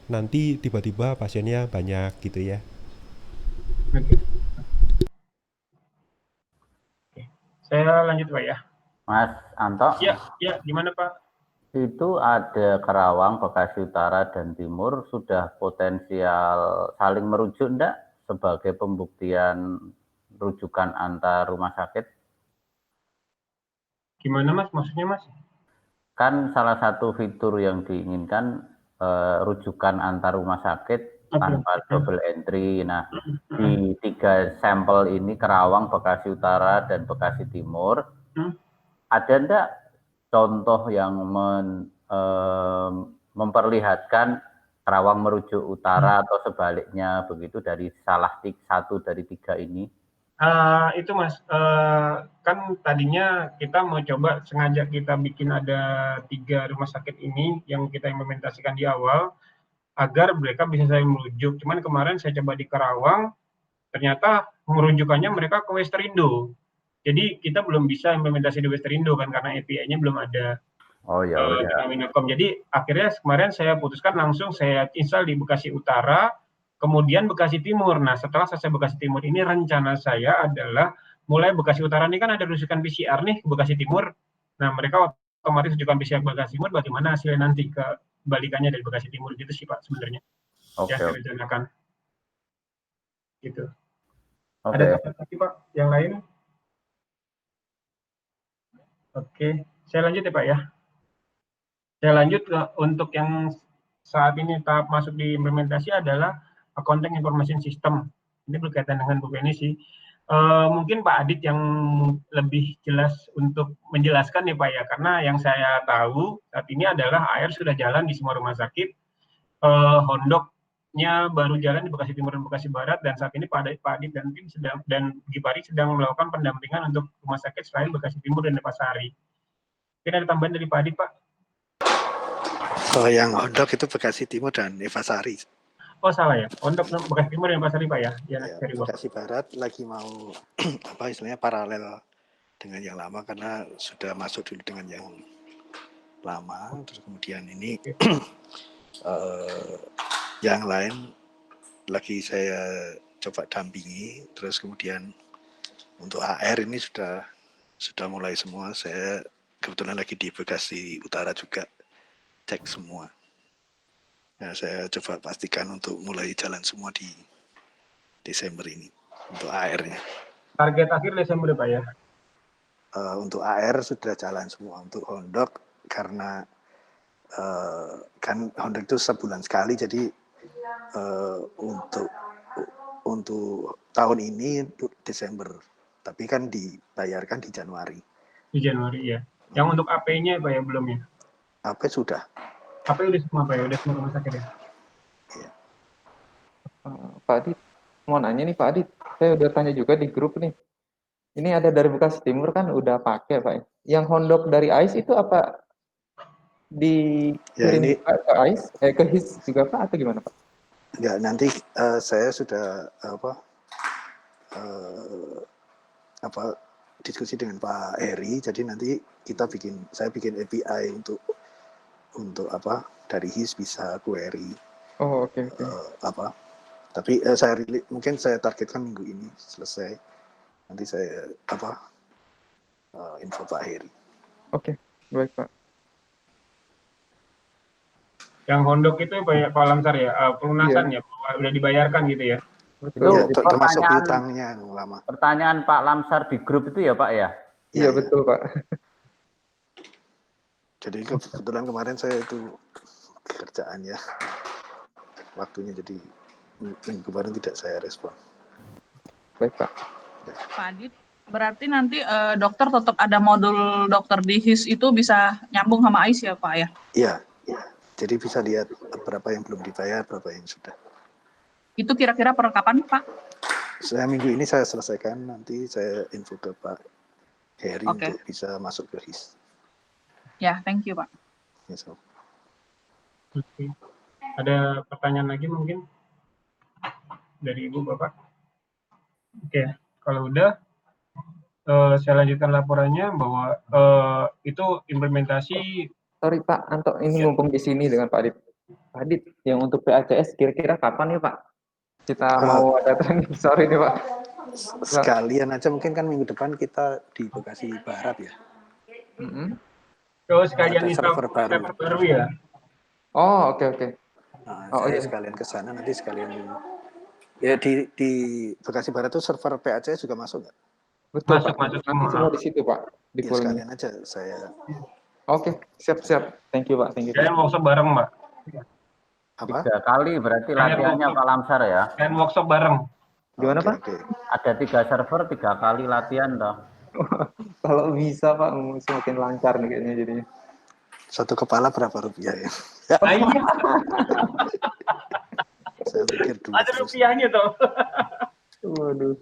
nanti tiba-tiba pasiennya banyak gitu ya. Oke. Saya lanjut Pak ya. Mas Anto, Ya, gimana Pak? itu ada Kerawang, Bekasi Utara, dan Timur sudah potensial saling merujuk enggak sebagai pembuktian rujukan antar rumah sakit? Gimana Mas? Maksudnya Mas? Kan salah satu fitur yang diinginkan rujukan antar rumah sakit tanpa double entry. Nah, di 3 sampel ini Kerawang, Bekasi Utara, dan Bekasi Timur, ada enggak contoh yang memperlihatkan Kerawang merujuk utara atau sebaliknya begitu dari satu dari 3 ini? Itu Mas, kan tadinya kita mau coba sengaja kita bikin ada 3 rumah sakit ini yang kita implementasikan di awal agar mereka bisa saling merujuk. Cuman kemarin saya coba di Kerawang, ternyata merujukannya mereka ke Westerindo. Jadi kita belum bisa implementasi di Westerindo kan karena API-nya belum ada. Oh ya udah. Minocom. Jadi akhirnya kemarin saya putuskan langsung saya install di Bekasi Utara, kemudian Bekasi Timur. Nah, setelah selesai Bekasi Timur ini rencana saya adalah mulai Bekasi Utara ini kan ada rujukan PCR nih ke Bekasi Timur. Nah, mereka otomatis rujukan PCR Bekasi Timur, bagaimana hasilnya nanti kebalikannya dari Bekasi Timur gitu sih Pak sebenarnya. Oke. Ya, saya rencanakan. Gitu. Oke. Ada tambahan lagi Pak yang lain? Oke, saya lanjut ya Pak ya. Saya lanjut untuk yang saat ini tahap masuk di implementasi adalah Accounting Information System. Ini berkaitan dengan Bu Penny sih. Mungkin Pak Adit yang lebih jelas untuk menjelaskan ya Pak ya, karena yang saya tahu saat ini adalah AR sudah jalan di semua rumah sakit, Hondoknya baru jalan di Bekasi Timur dan Bekasi Barat, dan saat ini Pak Adit dan tim Gipari sedang melakukan pendampingan untuk rumah sakit selain Bekasi Timur dan Denpasar. Mungkin ada tambahan dari Pak Adit Pak? Kalau yang Hondok itu Bekasi Timur dan Evasari. Oh salah ya, Hondok Bekasi Timur dan Evasari Pak ya? Ya, Bekasi Barat lagi mau istilahnya paralel dengan yang lama karena sudah masuk dulu dengan yang lama, terus kemudian ini yang lain lagi saya coba dampingi, terus kemudian untuk AR ini sudah mulai semua. Saya kebetulan lagi di Bekasi Utara juga cek semua. Nah, saya coba pastikan untuk mulai jalan semua di Desember ini untuk AR-nya. Target akhir Desember Pak ya? Untuk AR sudah jalan semua. Untuk Hondok karena kan Hondok itu sebulan sekali, jadi untuk tahun ini Desember, tapi kan dibayarkan di Januari. Di Januari ya. Yang untuk AP-nya Pak ya belum ya? AP sudah. AP udah semua Pak ya, udah semua rumah sakit ya? Iya. Pak Adit, mau nanya nih Pak Adit, saya udah tanya juga di grup nih. Ini ada dari Bekasi Timur kan udah pakai Pak. Yang Hondok dari AIS itu apa dikirim ke AIS, ke HIS juga Pak atau gimana Pak? Enggak, nanti saya sudah diskusi dengan Pak Heri, jadi nanti saya bikin API untuk dari HIS bisa query. Oh oke. Tapi mungkin saya targetkan minggu ini selesai. Nanti saya info Pak Heri. Oke, baik Pak. Yang Hondok itu Pak Lamsar ya, pelunasan ya, udah dibayarkan gitu ya? Itu termasuk utangnya yang lama. Pertanyaan Pak Lamsar di grup itu ya Pak ya? Iya betul Pak. Jadi kebetulan kemarin saya itu kerjaan ya, waktunya jadi minggu kemarin tidak saya respon. Baik Pak. Pak Adit, berarti nanti dokter tetap ada modul dokter di HIS itu bisa nyambung sama AIS ya Pak ya? Iya. Jadi bisa lihat berapa yang belum dibayar, berapa yang sudah. Itu kira-kira per kapan, Pak? Minggu ini saya selesaikan, nanti saya info ke Pak Heri Oke. untuk bisa masuk ke HIS. Ya, thank you, Pak. Yes, Om. Oke. Ada pertanyaan lagi mungkin dari Ibu Bapak? Oke, kalau udah saya lanjutkan laporannya bahwa itu implementasi. Sorry Pak Anto, ini Ya. mumpung di sini dengan Pak Adit. Pak Adit, yang untuk PACS kira-kira kapan nih Pak? Kita mau ada training, sorry nih Pak. Sekalian aja mungkin kan minggu depan kita di Bekasi Barat ya. Terus sekalian Ada server baru ya? Oh, oke. Nah, Oh saya iya. sekalian ke sana, nanti sekalian ya di Bekasi Barat itu server PACS juga masuk nggak? Betul Masuk, Pak. masuk Nanti semua di situ Pak. Di Ya poolnya. sekalian aja saya. Oke, siap. Thank you Pak. Kalian workshop bareng, Mbak? Apa? 3 kali berarti Kalian latihannya Pak Lamsar ya. Kalian workshop bareng? Gimana Pak? Oke. Ada 3 server 3 kali latihan toh. Kalau bisa Pak, semakin lancar nih kayaknya jadinya. Satu kepala berapa rupiah ya? Iya. Saya pikir dulu. Ada rupiahnya toh. Waduh.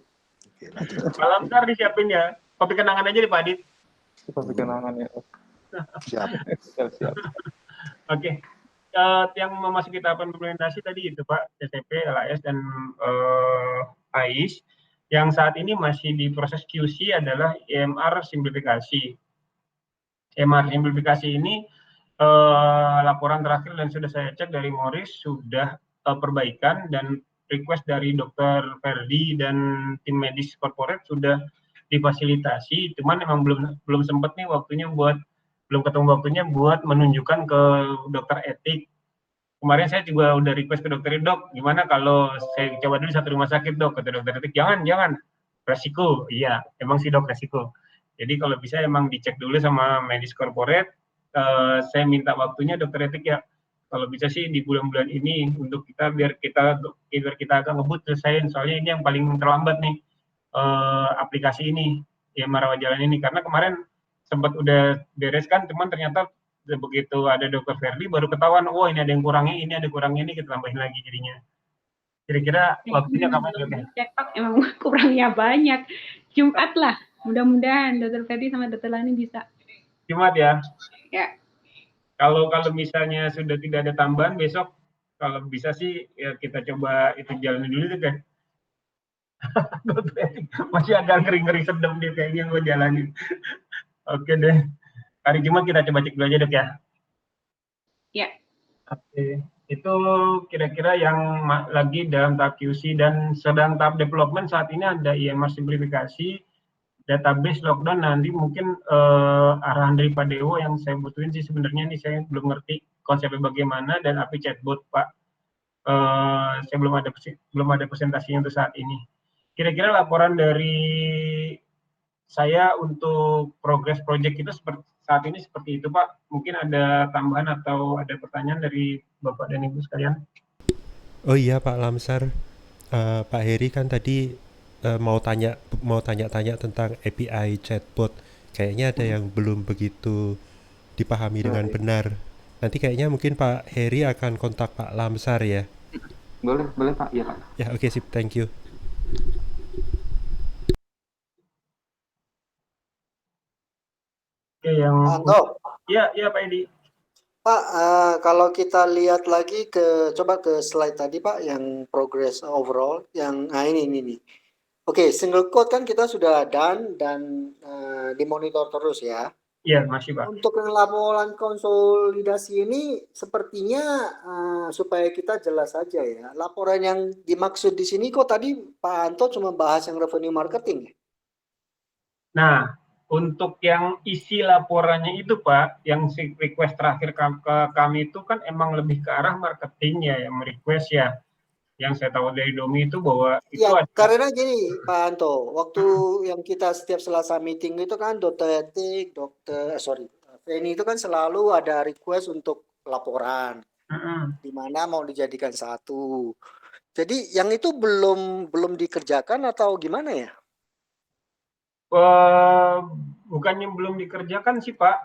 Oke, lanjut. Malam ntar disiapin ya. Kopi kenangan aja nih Pak Adit. Kopi kenangan ya. Siap. Siap. Oke. Yang memasuki tahapan implementasi tadi itu Pak, CCP, LAS, dan AIS. Yang saat ini masih di proses QC adalah EMR simplifikasi. EMR simplifikasi ini laporan terakhir dan sudah saya cek dari Morris sudah perbaikan, dan request dari Dr. Ferdi dan tim medis corporate sudah difasilitasi, cuman memang belum sempat nih belum ketemu waktunya buat menunjukkan ke dokter etik. Kemarin saya juga udah request ke dokter, dok, gimana kalau saya coba dulu satu rumah sakit dok, kata dokter etik, jangan, resiko. Iya, emang sih dok, resiko. Jadi kalau bisa emang dicek dulu sama medis corporate. Saya minta waktunya dokter etik ya, kalau bisa sih di bulan-bulan ini untuk biar kita agak ngebut selesaiin, soalnya ini yang paling terlambat nih aplikasi ini, ya rawat jalan ini, karena kemarin sempat udah beres kan, cuman ternyata begitu ada dokter Ferdi baru ketahuan, oh ini ada yang kurangnya, ini kita tambahin lagi jadinya. Kira-kira waktunya kapan ya? Cetak emang kurangnya banyak. Jumat lah, mudah-mudahan dokter Ferdi sama dokter Lani bisa. Jumat ya? Ya. Kalau misalnya sudah tidak ada tambahan besok, kalau bisa sih ya kita coba itu jalanin dulu deh kan. Masih agak ngeri-ngeri sedem dia kayaknya mau jalanin. Oke deh. Hari Jumat kita coba cek dulu aja dok ya. Ya. Oke. Itu kira-kira yang lagi dalam tahap QC dan sedang tahap development saat ini ada EMR simplifikasi, database lockdown, nanti mungkin arahan dari Pak Dewo yang saya butuhin sih sebenarnya nih, saya belum ngerti konsepnya bagaimana, dan API chatbot Pak. Saya belum ada presentasinya untuk saat ini. Kira-kira laporan dari saya untuk progres project itu saat ini seperti itu Pak. Mungkin ada tambahan atau ada pertanyaan dari Bapak dan Ibu sekalian? Oh iya Pak Lamsar, Pak Heri kan tadi mau tanya-tanya tentang API chatbot. Kayaknya ada yang belum begitu dipahami dengan benar. Nanti kayaknya mungkin Pak Heri akan kontak Pak Lamsar ya. Boleh Pak, iya Pak. Ya oke, sip, thank you. Oke, yang Anto. Ya Pak Edi. Pak, kalau kita lihat lagi coba ke slide tadi Pak, yang progress overall, yang ini nih. Oke, single code kan kita sudah done dan dimonitor terus ya. Iya, masih Pak. Untuk yang laporan konsolidasi ini sepertinya supaya kita jelas saja ya. Laporan yang dimaksud di sini kok tadi Pak Anto cuma bahas yang revenue marketing. Nah, untuk yang isi laporannya itu Pak, yang request terakhir ke kami itu kan emang lebih ke arah marketing ya, yang request ya. Yang saya tahu dari Domi itu bahwa itu ya, ada. Karena gini Pak Anto, waktu yang kita setiap Selasa meeting itu kan dokter etik, Feni itu kan selalu ada request untuk laporan, di mana mau dijadikan satu. Jadi yang itu belum dikerjakan atau gimana ya? Bukannya belum dikerjakan sih Pak,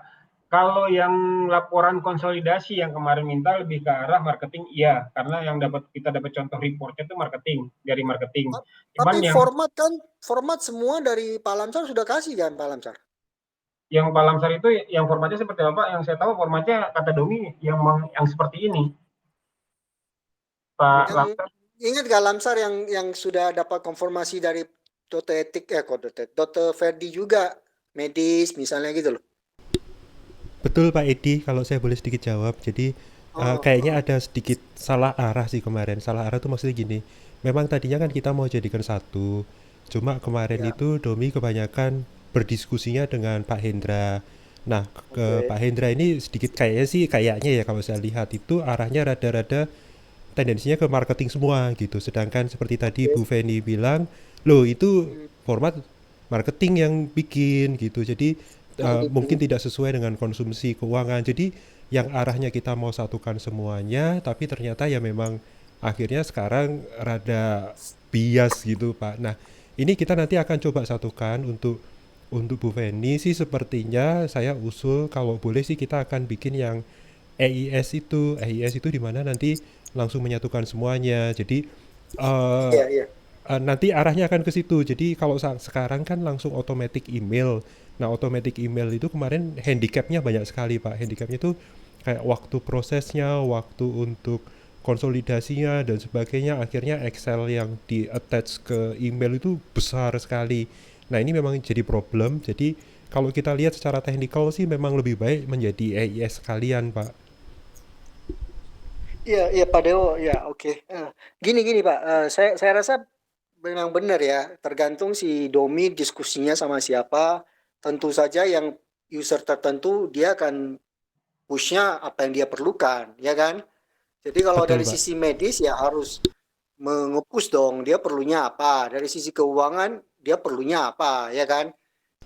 Kalau yang laporan konsolidasi yang kemarin minta lebih ke arah marketing, iya, karena yang kita dapat contoh reportnya itu marketing, dari marketing. Cuman Tapi format semua dari Pak Lamsar sudah kasih kan Pak Lamsar? Yang Pak Lamsar itu yang formatnya seperti apa? Yang saya tahu formatnya kata Domi yang seperti ini. Pak Lamsar. Ingat gak Lamsar yang sudah dapat konfirmasi dari Dr. Ferdi juga, medis misalnya gitu loh. Betul Pak Edi, kalau saya boleh sedikit jawab. Jadi kayaknya ada sedikit salah arah sih kemarin. Salah arah tuh maksudnya gini. Memang tadinya kan kita mau jadikan satu. Cuma kemarin itu Domi kebanyakan berdiskusinya dengan Pak Hendra. Nah, ke Pak Hendra ini sedikit kayaknya ya kalau saya lihat itu arahnya rada-rada tendensinya ke marketing semua gitu. Sedangkan seperti tadi Bu Feni bilang, loh itu format marketing yang bikin gitu. Jadi mungkin tidak sesuai dengan konsumsi keuangan. Jadi yang arahnya kita mau satukan semuanya, tapi ternyata ya memang akhirnya sekarang rada bias gitu Pak. Nah ini kita nanti akan coba satukan untuk Bu Feni sih sepertinya saya usul kalau boleh sih kita akan bikin yang EIS itu di mana nanti langsung menyatukan semuanya. Jadi nanti arahnya akan ke situ. Jadi kalau sekarang kan langsung automatic email. Nah, automatic email itu kemarin handicapnya banyak sekali, Pak. Handicapnya itu kayak waktu prosesnya, waktu untuk konsolidasinya dan sebagainya. Akhirnya Excel yang di-attach ke email itu besar sekali. Nah, ini memang jadi problem. Jadi kalau kita lihat secara technical sih memang lebih baik menjadi EIS sekalian, Pak. Iya Pak Dewo, ya oke. Gini Pak, saya rasa memang benar ya, tergantung si Domi diskusinya sama siapa. Tentu saja yang user tertentu dia akan push-nya apa yang dia perlukan, ya kan? Jadi kalau Betul, dari Pak. sisi medis ya harus mengepush dong, dia perlunya apa. Dari sisi keuangan dia perlunya apa, ya kan?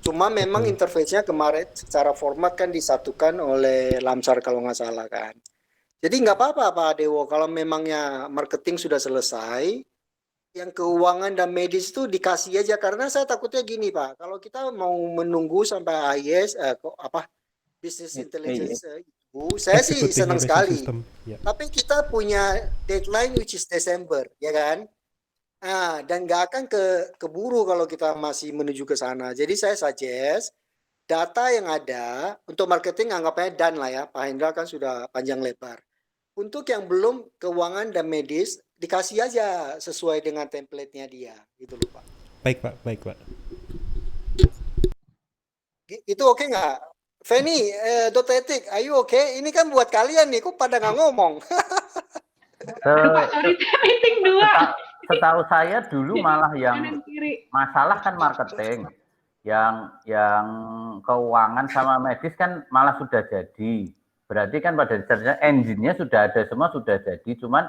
Cuma memang interface-nya kemarin secara format kan disatukan oleh Lamsar kalau nggak salah kan. Jadi nggak apa-apa Pak Dewo, kalau memangnya marketing sudah selesai, yang keuangan dan medis itu dikasih aja, karena saya takutnya gini Pak, kalau kita mau menunggu sampai AIS business intelligence itu, saya sih senang sekali. Tapi kita punya deadline which is Desember, ya kan? Dan nggak akan keburu kalau kita masih menuju ke sana. Jadi saya suggest data yang ada untuk marketing anggapnya done lah ya. Pak Hendra kan sudah panjang lebar. Untuk yang belum keuangan dan medis dikasih aja sesuai dengan template-nya dia, gitu loh Pak. Baik Pak. Itu oke nggak? Feni, Dr. Etik, ayo oke? Ini kan buat kalian nih, kok pada nggak ngomong? Meeting 2. Setahu saya dulu malah yang masalah kan marketing, yang keuangan sama medis kan malah sudah jadi. Berarti kan pada dasarnya engine-nya sudah ada semua, sudah jadi. Cuman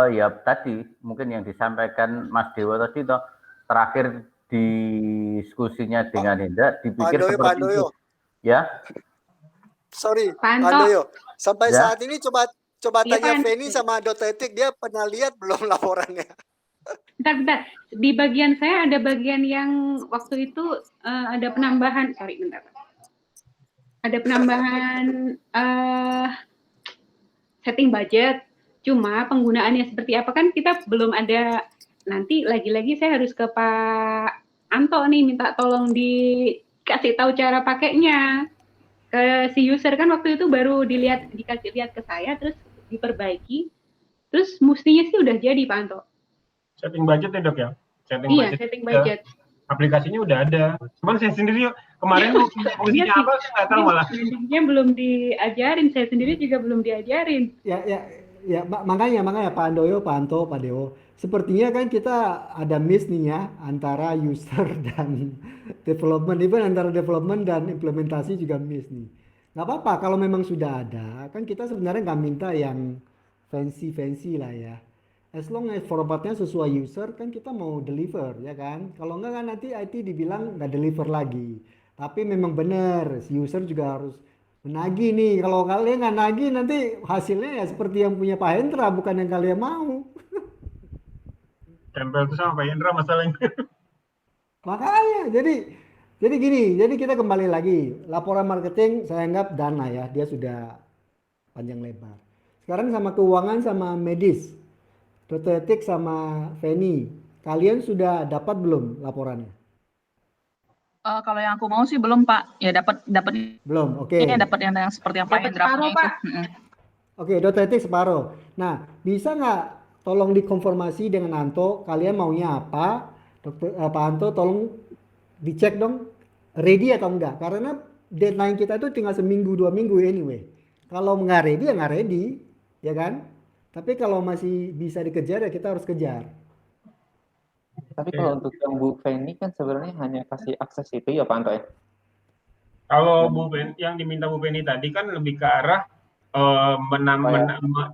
ya tadi mungkin yang disampaikan Mas Dewo tadi toh terakhir diskusinya dengan Hendra dipikir seperti itu. Ya. Sorry, Pak Doyo. Sampai saat ini coba tanya Feni sama Dr. Etik, dia pernah lihat belum laporannya? Bentar. Di bagian saya ada bagian yang waktu itu ada penambahan, ada penambahan setting budget. Cuma penggunaannya seperti apa kan kita belum ada. Nanti lagi-lagi saya harus ke Pak Anto nih minta tolong dikasih tahu cara pakainya. Ke si user kan waktu itu baru dikasih lihat ke saya, terus diperbaiki. Terus mestinya sih udah jadi Pak Anto. Setting budget ya Dok ya? Setting budget. Aplikasinya udah ada. Cuman saya sendiri kemarin fungsinya apa saya nggak tahu malah. Fungsinya belum diajarin, saya sendiri juga belum diajarin. Ya, makanya Pak Andoyo, Pak Anto, Pak Dewo. Sepertinya kan kita ada miss nih ya antara user dan development, even antara development dan implementasi juga miss nih. Nggak apa-apa kalau memang sudah ada, kan kita sebenarnya nggak minta yang fancy lah ya. As long as formatnya sesuai user kan kita mau deliver ya kan. Kalau enggak kan nanti IT dibilang nggak deliver lagi. Tapi memang benar si user juga harus menagih nih. Kalau kalian nggak nagih nanti hasilnya ya seperti yang punya Pak Hendra, bukan yang kalian mau. Tempel itu sama Pak Hendra masalahnya. Makanya jadi Jadi gini, jadi kita kembali lagi. Laporan marketing saya anggap dana ya, dia sudah panjang lebar. Sekarang sama keuangan sama medis, Dr. Etik sama Feni. Kalian sudah dapat belum laporannya? Kalau yang aku mau sih belum Pak. Ya dapat Belum, oke. ini dapat yang seperti yang Pak Dapat draftnya separuh, itu. Pak. Oke, Dr. Etik separuh. Nah, bisa nggak tolong dikonfirmasi dengan Anto, kalian maunya apa? Pak Anto tolong dicek dong, ready atau enggak. Karena deadline kita itu tinggal seminggu, 2 minggu anyway. Kalau nggak ready ya nggak ready, ya kan? Tapi kalau masih bisa dikejar ya kita harus kejar. Tapi kalau untuk yang Bu Feni kan sebenarnya hanya kasih akses itu ya Pak Anto ya? Kalau yang diminta Bu Penny tadi kan lebih ke arah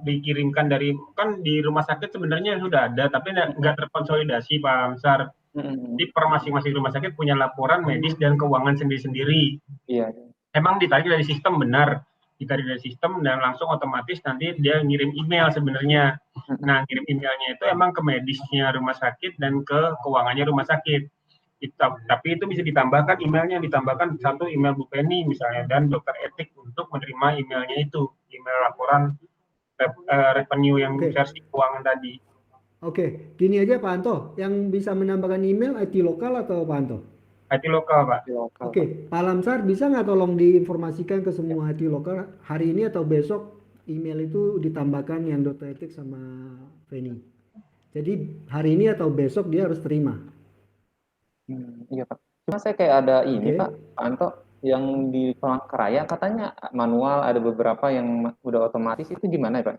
dikirimkan dari, kan di rumah sakit sebenarnya sudah ada, tapi nggak terkonsolidasi Pak Amsar. Jadi per masing-masing rumah sakit punya laporan medis dan keuangan sendiri-sendiri. Iya. Emang ditarik dari sistem, benar. Ditarik dari sistem dan langsung otomatis nanti dia ngirim email sebenarnya. Nah, ngirim emailnya itu emang ke medisnya rumah sakit dan ke keuangannya rumah sakit. Tapi itu bisa ditambahkan emailnya, ditambahkan satu email Bu Penny misalnya dan dokter etik untuk menerima emailnya itu, email laporan revenue yang versi keuangan tadi. Oke, gini aja Pak Anto, yang bisa menambahkan email IT lokal atau Pak Anto? IT lokal Pak. Oke, Pak Lamsar bisa nggak tolong diinformasikan ke semua IT lokal hari ini atau besok email itu ditambahkan yang Dr. Etik sama Feni. Jadi hari ini atau besok dia harus terima. Iya Pak. Cuma saya kayak ada ini Pak Anto, yang di Palangkaraya katanya manual, ada beberapa yang udah otomatis, itu gimana ya Pak?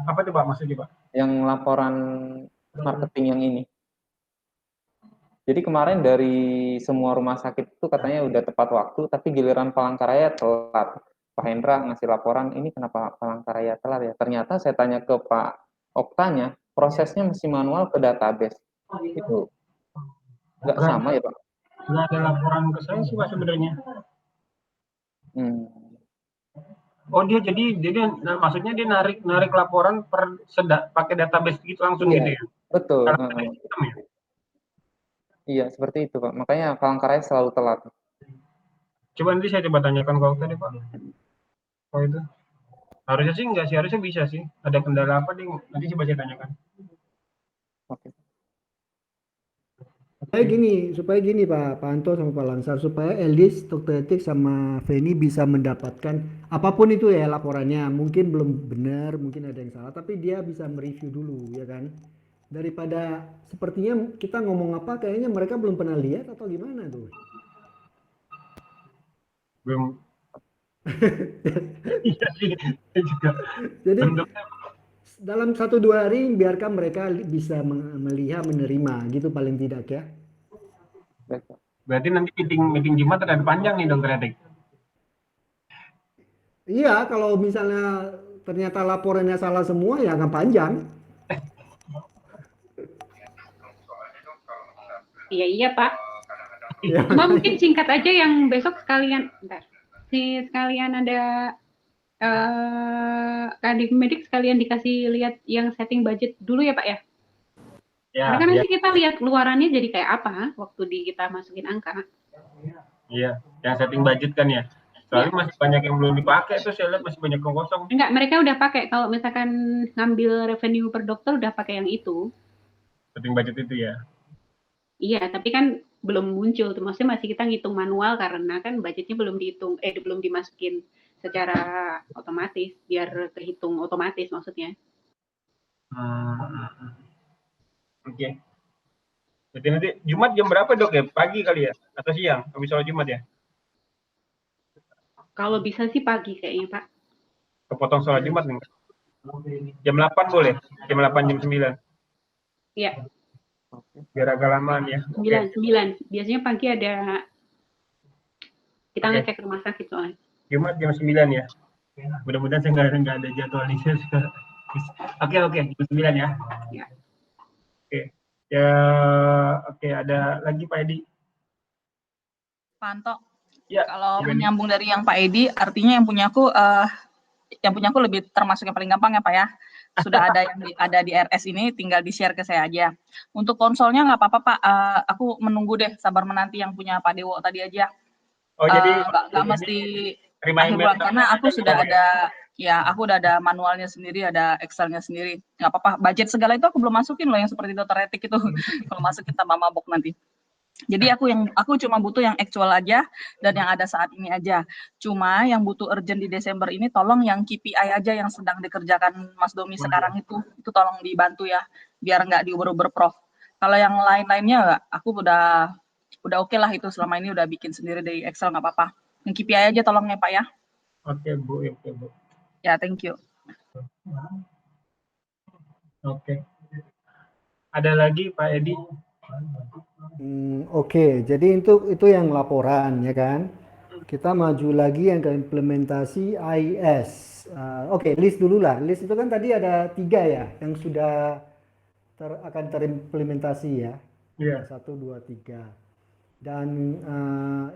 Apa tuh Pak maksudnya Pak? Yang laporan marketing yang ini. Jadi kemarin dari semua rumah sakit itu katanya udah tepat waktu, tapi giliran Palangkaraya telat. Pak Hendra ngasih laporan, ini kenapa Palangkaraya telat ya? Ternyata saya tanya ke Pak Oktanya, prosesnya masih manual ke database. Itu nggak sama ya Pak? Nggak ada laporan ke saya sih Pak sebenarnya. Oh dia jadi maksudnya dia narik laporan pakai database gitu langsung gitu ya? Betul. Sistem ya? Iya seperti itu Pak. Makanya Palangkaraya selalu telat. Coba nanti saya coba tanyakan ke Okta deh Pak. Oh itu harusnya sih enggak sih, harusnya bisa sih. Ada kendala apa nih? Nanti coba saya tanyakan. Oke. Supaya gini Pak Anto sama Pak Lansar, supaya Eldis, Dr. Etik sama Feni bisa mendapatkan apapun itu ya laporannya, mungkin belum benar, mungkin ada yang salah, tapi dia bisa mereview dulu ya kan. Daripada sepertinya kita ngomong apa kayaknya mereka belum pernah lihat atau gimana tuh. Belum. Iya sih, juga. Jadi dalam 1-2 hari biarkan mereka bisa melihat, menerima gitu paling tidak ya. Berarti nanti meeting Jumat ada panjang nih Dokter Etik. Iya, kalau misalnya ternyata laporannya salah semua ya akan panjang. Iya Pak. Cuma mungkin singkat aja yang besok sekalian, sekalian ada Kadif Medik sekalian dikasih lihat yang setting budget dulu ya Pak ya. Karena kan nanti kita lihat keluarannya jadi kayak apa waktu kita masukin angka. Iya, yang setting budget kan ya. Soalnya masih banyak yang belum dipakai, terus saya lihat masih banyak yang kosong. Enggak, mereka udah pakai. Kalau misalkan ngambil revenue per dokter udah pakai yang itu. Setting budget itu ya. Iya, tapi kan belum muncul. Maksudnya masih kita ngitung manual karena kan budgetnya belum dihitung, belum dimasukin secara otomatis, biar kehitung otomatis maksudnya. Oke. Jadi nanti Jumat jam berapa Dok ya? Pagi kali ya? Atau siang? Habis sholat Jumat ya? Kalau bisa sih pagi kayaknya Pak. Kepotong sholat Jumat nih. Jam 8 boleh? Jam 8, jam 9? Iya. Biar agak lamaan ya. 9. Biasanya pagi ada kita ngecek rumah sakit soalnya. Jumat jam 9 ya. Mudah-mudahan saya nggak ada jadwal di sini. Oke, jam 9 ya. Ya. Oke. Ya, oke, ada lagi Pak Edi. Pak Anto. Ya. Kalau menyambung dari yang Pak Edi, artinya yang punya aku lebih termasuk yang paling gampang ya Pak ya. sudah ada yang ada di RS ini, tinggal di-share ke saya aja. Untuk konsolnya nggak apa-apa Pak, aku menunggu deh, sabar menanti yang punya Pak Dewo tadi aja. Oh, jadi Nggak mesti terima akhir email bulan, karena aku sudah ya? ada, ya aku udah ada manualnya sendiri, ada Excelnya sendiri. Nggak apa-apa, budget segala itu aku belum masukin loh, yang seperti dokter etik itu. Kalau masukin tambah mabok nanti. Jadi aku cuma butuh yang actual aja dan yang ada saat ini aja. Cuma yang butuh urgent di Desember ini tolong yang KPI aja yang sedang dikerjakan Mas Domi sekarang itu tolong dibantu ya, biar nggak diuber-uber Prof. Kalau yang lain-lainnya aku udah oke lah, itu selama ini udah bikin sendiri dari Excel, nggak apa-apa. Yang KPI aja tolong ya Pak ya. Oke Bu. Ya, thank you. Oke. Ada lagi Pak Edi? Oke, jadi itu yang laporan ya kan. Kita maju lagi yang ke implementasi AIS. Oke, list dulu lah. List itu kan tadi ada 3 ya yang sudah akan terimplementasi ya. Iya. 1, 2, 3. Dan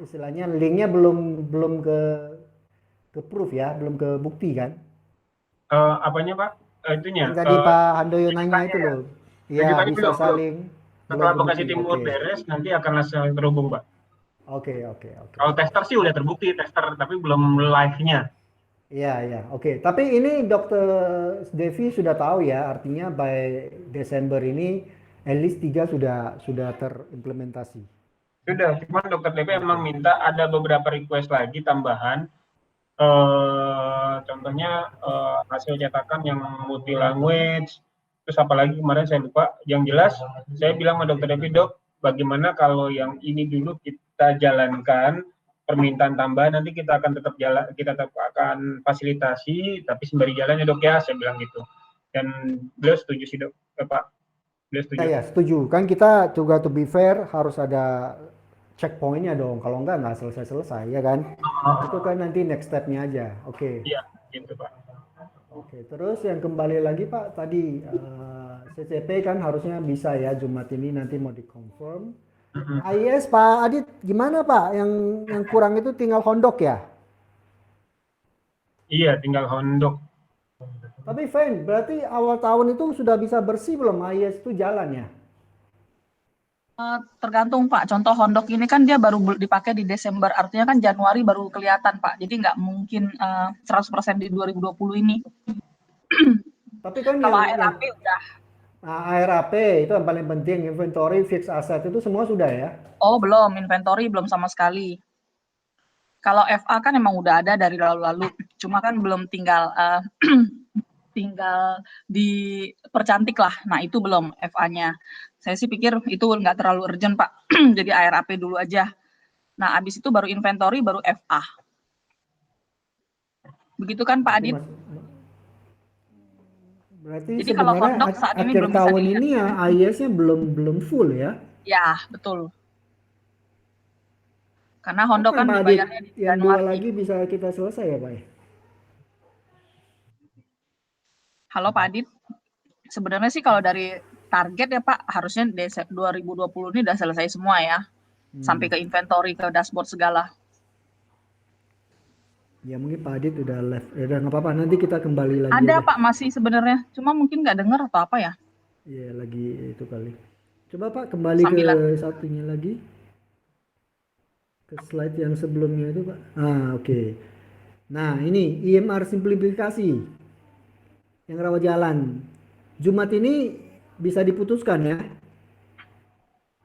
istilahnya linknya belum ke proof ya, belum ke bukti kan? Apanya Pak? Itunya. Yang tadi Pak Handoyo nanya itu loh. Iya, bisa belum. saling. Setelah belum Bekasi kebukti. Timur beres, nanti akan langsung terhubung, Pak. Oke. Kalau tester sih udah terbukti, tapi belum live-nya. Iya. Oke. Tapi ini Dokter Devi sudah tahu ya, artinya by Desember ini at least 3 sudah terimplementasi. Sudah, cuman Dokter Devi emang minta ada beberapa request lagi tambahan. Contohnya hasil cetakan yang multi language. Terus apalagi kemarin saya lupa. Yang jelas, saya bilang sama Dokter Devi, Dok, bagaimana kalau yang ini dulu kita jalankan, permintaan tambahan nanti kita akan tetap akan fasilitasi, tapi sembari jalan ya Dok ya, saya bilang gitu. Dan beliau setuju sih Dok, Pak. Beliau setuju. Ya, setuju. Kan kita juga to be fair harus ada checkpointnya dong. Kalau nggak selesai ya kan. Itu kan nanti next step-nya aja. Oke. Iya, gitu Pak. Oke, terus yang kembali lagi Pak, tadi CCP kan harusnya bisa ya Jumat ini, nanti mau dikonfirm. AIS Pak Adit gimana Pak? Yang kurang itu tinggal hondok ya? Iya, tinggal hondok. Tapi fine, berarti awal tahun itu sudah bisa bersih belum AIS itu jalan ya? Tergantung Pak, contoh hondok ini kan dia baru dipakai di Desember, artinya kan Januari baru kelihatan Pak, jadi nggak mungkin 100% di 2020 ini. Tapi kan kalau ARAP udah. ARAP itu yang paling penting, inventory, fixed asset itu semua sudah ya? Oh, belum, inventory belum sama sekali. Kalau FA kan emang udah ada dari lalu-lalu, cuma kan belum tinggal dipercantik lah. Nah itu belum FA-nya. Saya sih pikir itu nggak terlalu urgent Pak. Jadi ARAP dulu aja. Nah abis itu baru inventory, baru FA. Begitu kan Pak Adit? Berarti jadi kalau hondok saat ini belum bisa tahun ini ya AIS-nya belum full ya? Ya betul. Karena hondok kan dibayarnya di yang Januari. 2 lagi bisa kita selesai ya Pak? Halo Pak Adit, sebenarnya sih kalau dari target ya Pak, harusnya 2020 ini udah selesai semua ya, sampai ke inventory, ke dashboard segala. Ya mungkin Pak Adit udah live, udah nggak apa-apa, nanti kita kembali lagi. Ada Pak masih sebenarnya, cuma mungkin nggak dengar atau apa ya? Iya lagi itu kali. Coba Pak kembali ke satunya lagi, ke slide yang sebelumnya itu Pak. Oke. Nah ini IMR simplifikasi yang rawat jalan. Jumat ini bisa diputuskan ya?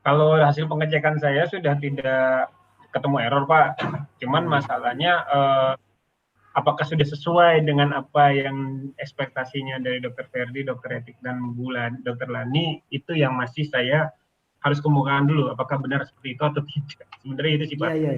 Kalau hasil pengecekan saya sudah tidak ketemu error Pak. Cuman masalahnya apakah sudah sesuai dengan apa yang ekspektasinya dari Dokter Ferdi, Dokter Etik dan Dokter Lani, itu yang masih saya harus kemukakan dulu. Apakah benar seperti itu atau tidak? Sebenarnya itu sih Pak. Iya.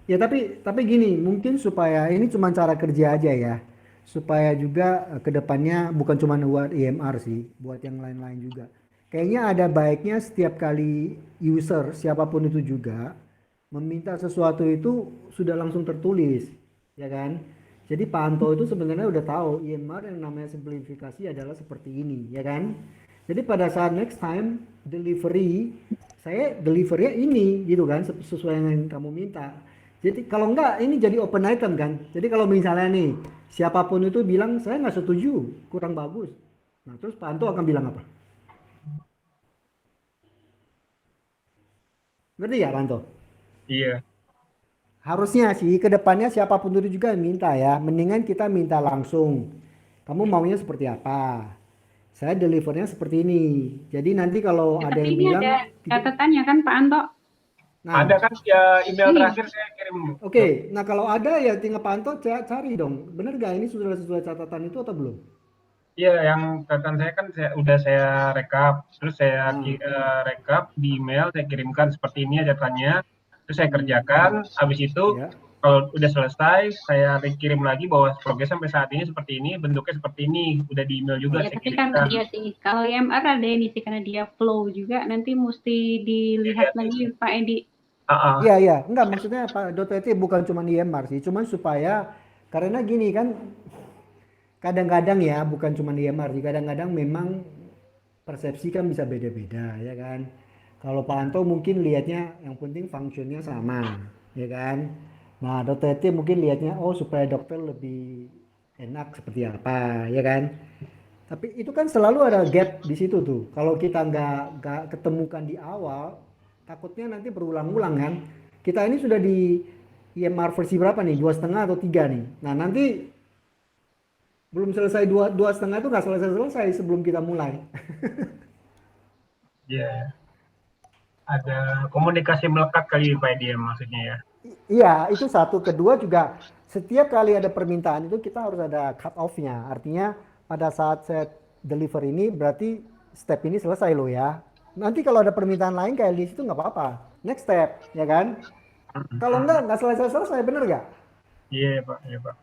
Ya tapi gini, mungkin supaya ini cuma cara kerja aja ya. Supaya juga kedepannya bukan cuma buat IMR sih, buat yang lain-lain juga. Kayaknya ada baiknya setiap kali user, siapapun itu juga, meminta sesuatu itu sudah langsung tertulis, ya kan? Jadi Pak Anto itu sebenarnya udah tahu IMR yang namanya simplifikasi adalah seperti ini, ya kan? Jadi pada saat next time delivery, saya delivery ini gitu kan, sesuai yang kamu minta. Jadi kalau enggak ini jadi open item kan. Jadi kalau misalnya nih siapapun itu bilang saya nggak setuju, kurang bagus. Nah, terus Pak Anto akan bilang apa? Ngerti ya Pak Anto? Iya. Harusnya sih ke depannya siapapun itu juga yang minta ya. Mendingan kita minta langsung. Kamu maunya seperti apa? Saya delivernya seperti ini. Jadi nanti kalau Ya, ada tapi yang ini bilang ada catatannya kan Pak Anto. nah, Ada kan ya email Ini. terakhir saya kirim. oke. Nah kalau ada ya tinggal Pak Anto cari dong. Bener gak ini sudah sesuai catatan itu atau belum? Iya, yang catatan saya kan udah saya rekap, terus saya rekap di email, saya kirimkan seperti ini catatannya, terus saya kerjakan, habis itu Ya. kalau udah selesai, saya kirim lagi bahwa progres sampai saat ini seperti ini, bentuknya seperti ini, udah di email juga Ya, saya tapi kan kirimkan. iya sih. Kalau IMR ada ini sih karena dia flow juga, nanti mesti dilihat lagi Pak Edi. Iya, iya. Enggak, maksudnya Pak .tt bukan cuma IMR sih, cuman supaya karena gini kan kadang-kadang ya bukan cuma IMR sih, kadang-kadang memang persepsi kan bisa beda-beda ya kan. Kalau Pak Anto mungkin lihatnya yang penting fungsinya sama, ya kan. Nah, .tt mungkin lihatnya oh supaya dokter lebih enak seperti apa, ya kan. Tapi itu kan selalu ada gap di situ tuh. Kalau kita nggak ketemukan di awal, takutnya nanti berulang-ulang kan. Kita ini sudah di IMR versi berapa nih? 2,5 atau 3 nih. Nah nanti belum selesai 2,5 itu nggak selesai sebelum kita mulai. Iya. Ada komunikasi melekat kali Pak Edi maksudnya ya. Iya, itu satu. Kedua juga setiap kali ada permintaan itu kita harus ada cut off-nya. Artinya pada saat saya deliver ini berarti step ini selesai loh ya. Nanti kalau ada permintaan lain kayak di situ nggak apa-apa. Next step, ya kan? Kalau nggak selesai, bener nggak? Iya Pak, iya Pak.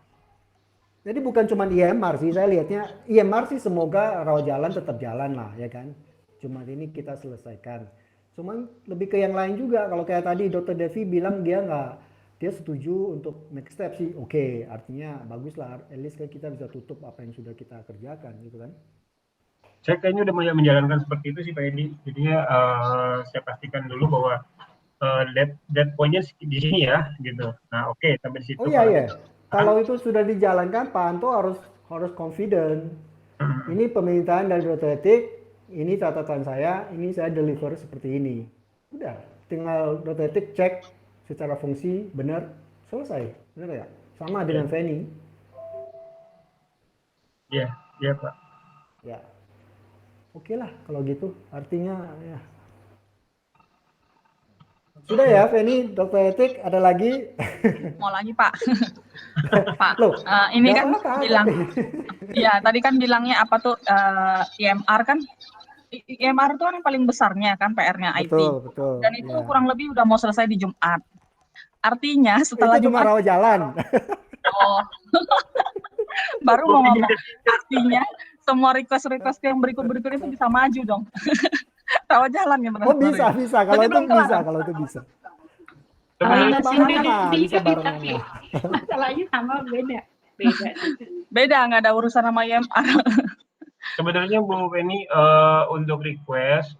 Jadi bukan cuma IMR sih, saya lihatnya IMR sih semoga rawat jalan tetap jalan lah, ya kan? Cuma ini kita selesaikan. Cuman lebih ke yang lain juga. Kalau kayak tadi Dr. Devi bilang dia setuju untuk next step sih. Oke, artinya bagus lah. At least kita bisa tutup apa yang sudah kita kerjakan gitu kan. Saya kayaknya udah menjalankan seperti itu sih Pak Edi. Jadinya saya pastikan dulu bahwa dead point-nya di sini ya gitu. Nah, oke, sampai di situ. Oh iya. Kalau itu sudah dijalankan, Pak Anto harus confident. Ini permintaan dari Dr. Etik, ini catatan saya, ini saya deliver seperti ini. Udah, tinggal Dr. Etik cek secara fungsi benar, selesai. Benar ya? Sama dengan Feni. Iya, iya Pak. Ya. Oke lah kalau gitu. Artinya ya. Sudah ya, Feni, Dr. Etik, ada lagi? Mau lagi, Pak. Pak, Loh, ini nggak kan apa-apa. bilang, ya tadi kan bilangnya apa tuh, IMR kan, IMR itu kan yang paling besarnya kan PR-nya IT. Betul. Dan itu ya. kurang lebih udah mau selesai di Jumat. Artinya setelah itu cuma Jumat, rawat jalan. oh, baru mau ngomong, artinya semua request yang berikut itu bisa maju dong. Rawat jalan ya benar. Oh bisa. Kalau itu bisa. Bisa barengan lah. Masalahnya sama beda. Beda, nggak ada urusan sama IMR. Sebenarnya Bu Penny untuk request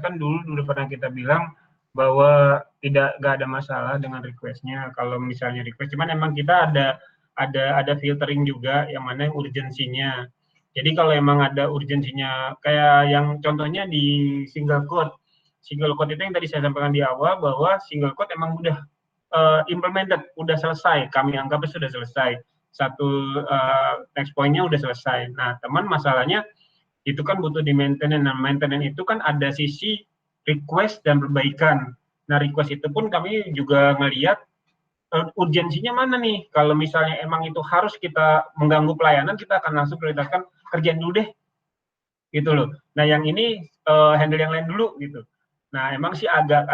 kan dulu pernah kita bilang bahwa nggak ada masalah dengan requestnya kalau misalnya request. Cuman emang kita ada filtering juga yang mana urgensinya. Jadi kalau emang ada urgensinya, kayak yang contohnya di single code itu yang tadi saya sampaikan di awal bahwa single code emang udah implemented, udah selesai. Kami anggapnya sudah selesai. Satu next point-nya udah selesai. Nah, teman masalahnya itu kan butuh di maintenance. Nah, maintenance itu kan ada sisi request dan perbaikan. Nah, request itu pun kami juga ngelihat urgensinya mana nih. Kalau misalnya emang itu harus kita mengganggu pelayanan, kita akan langsung prioritaskan kerjaan dulu deh. Gitu loh. Nah, yang ini handle yang lain dulu gitu. Nah, emang sih agak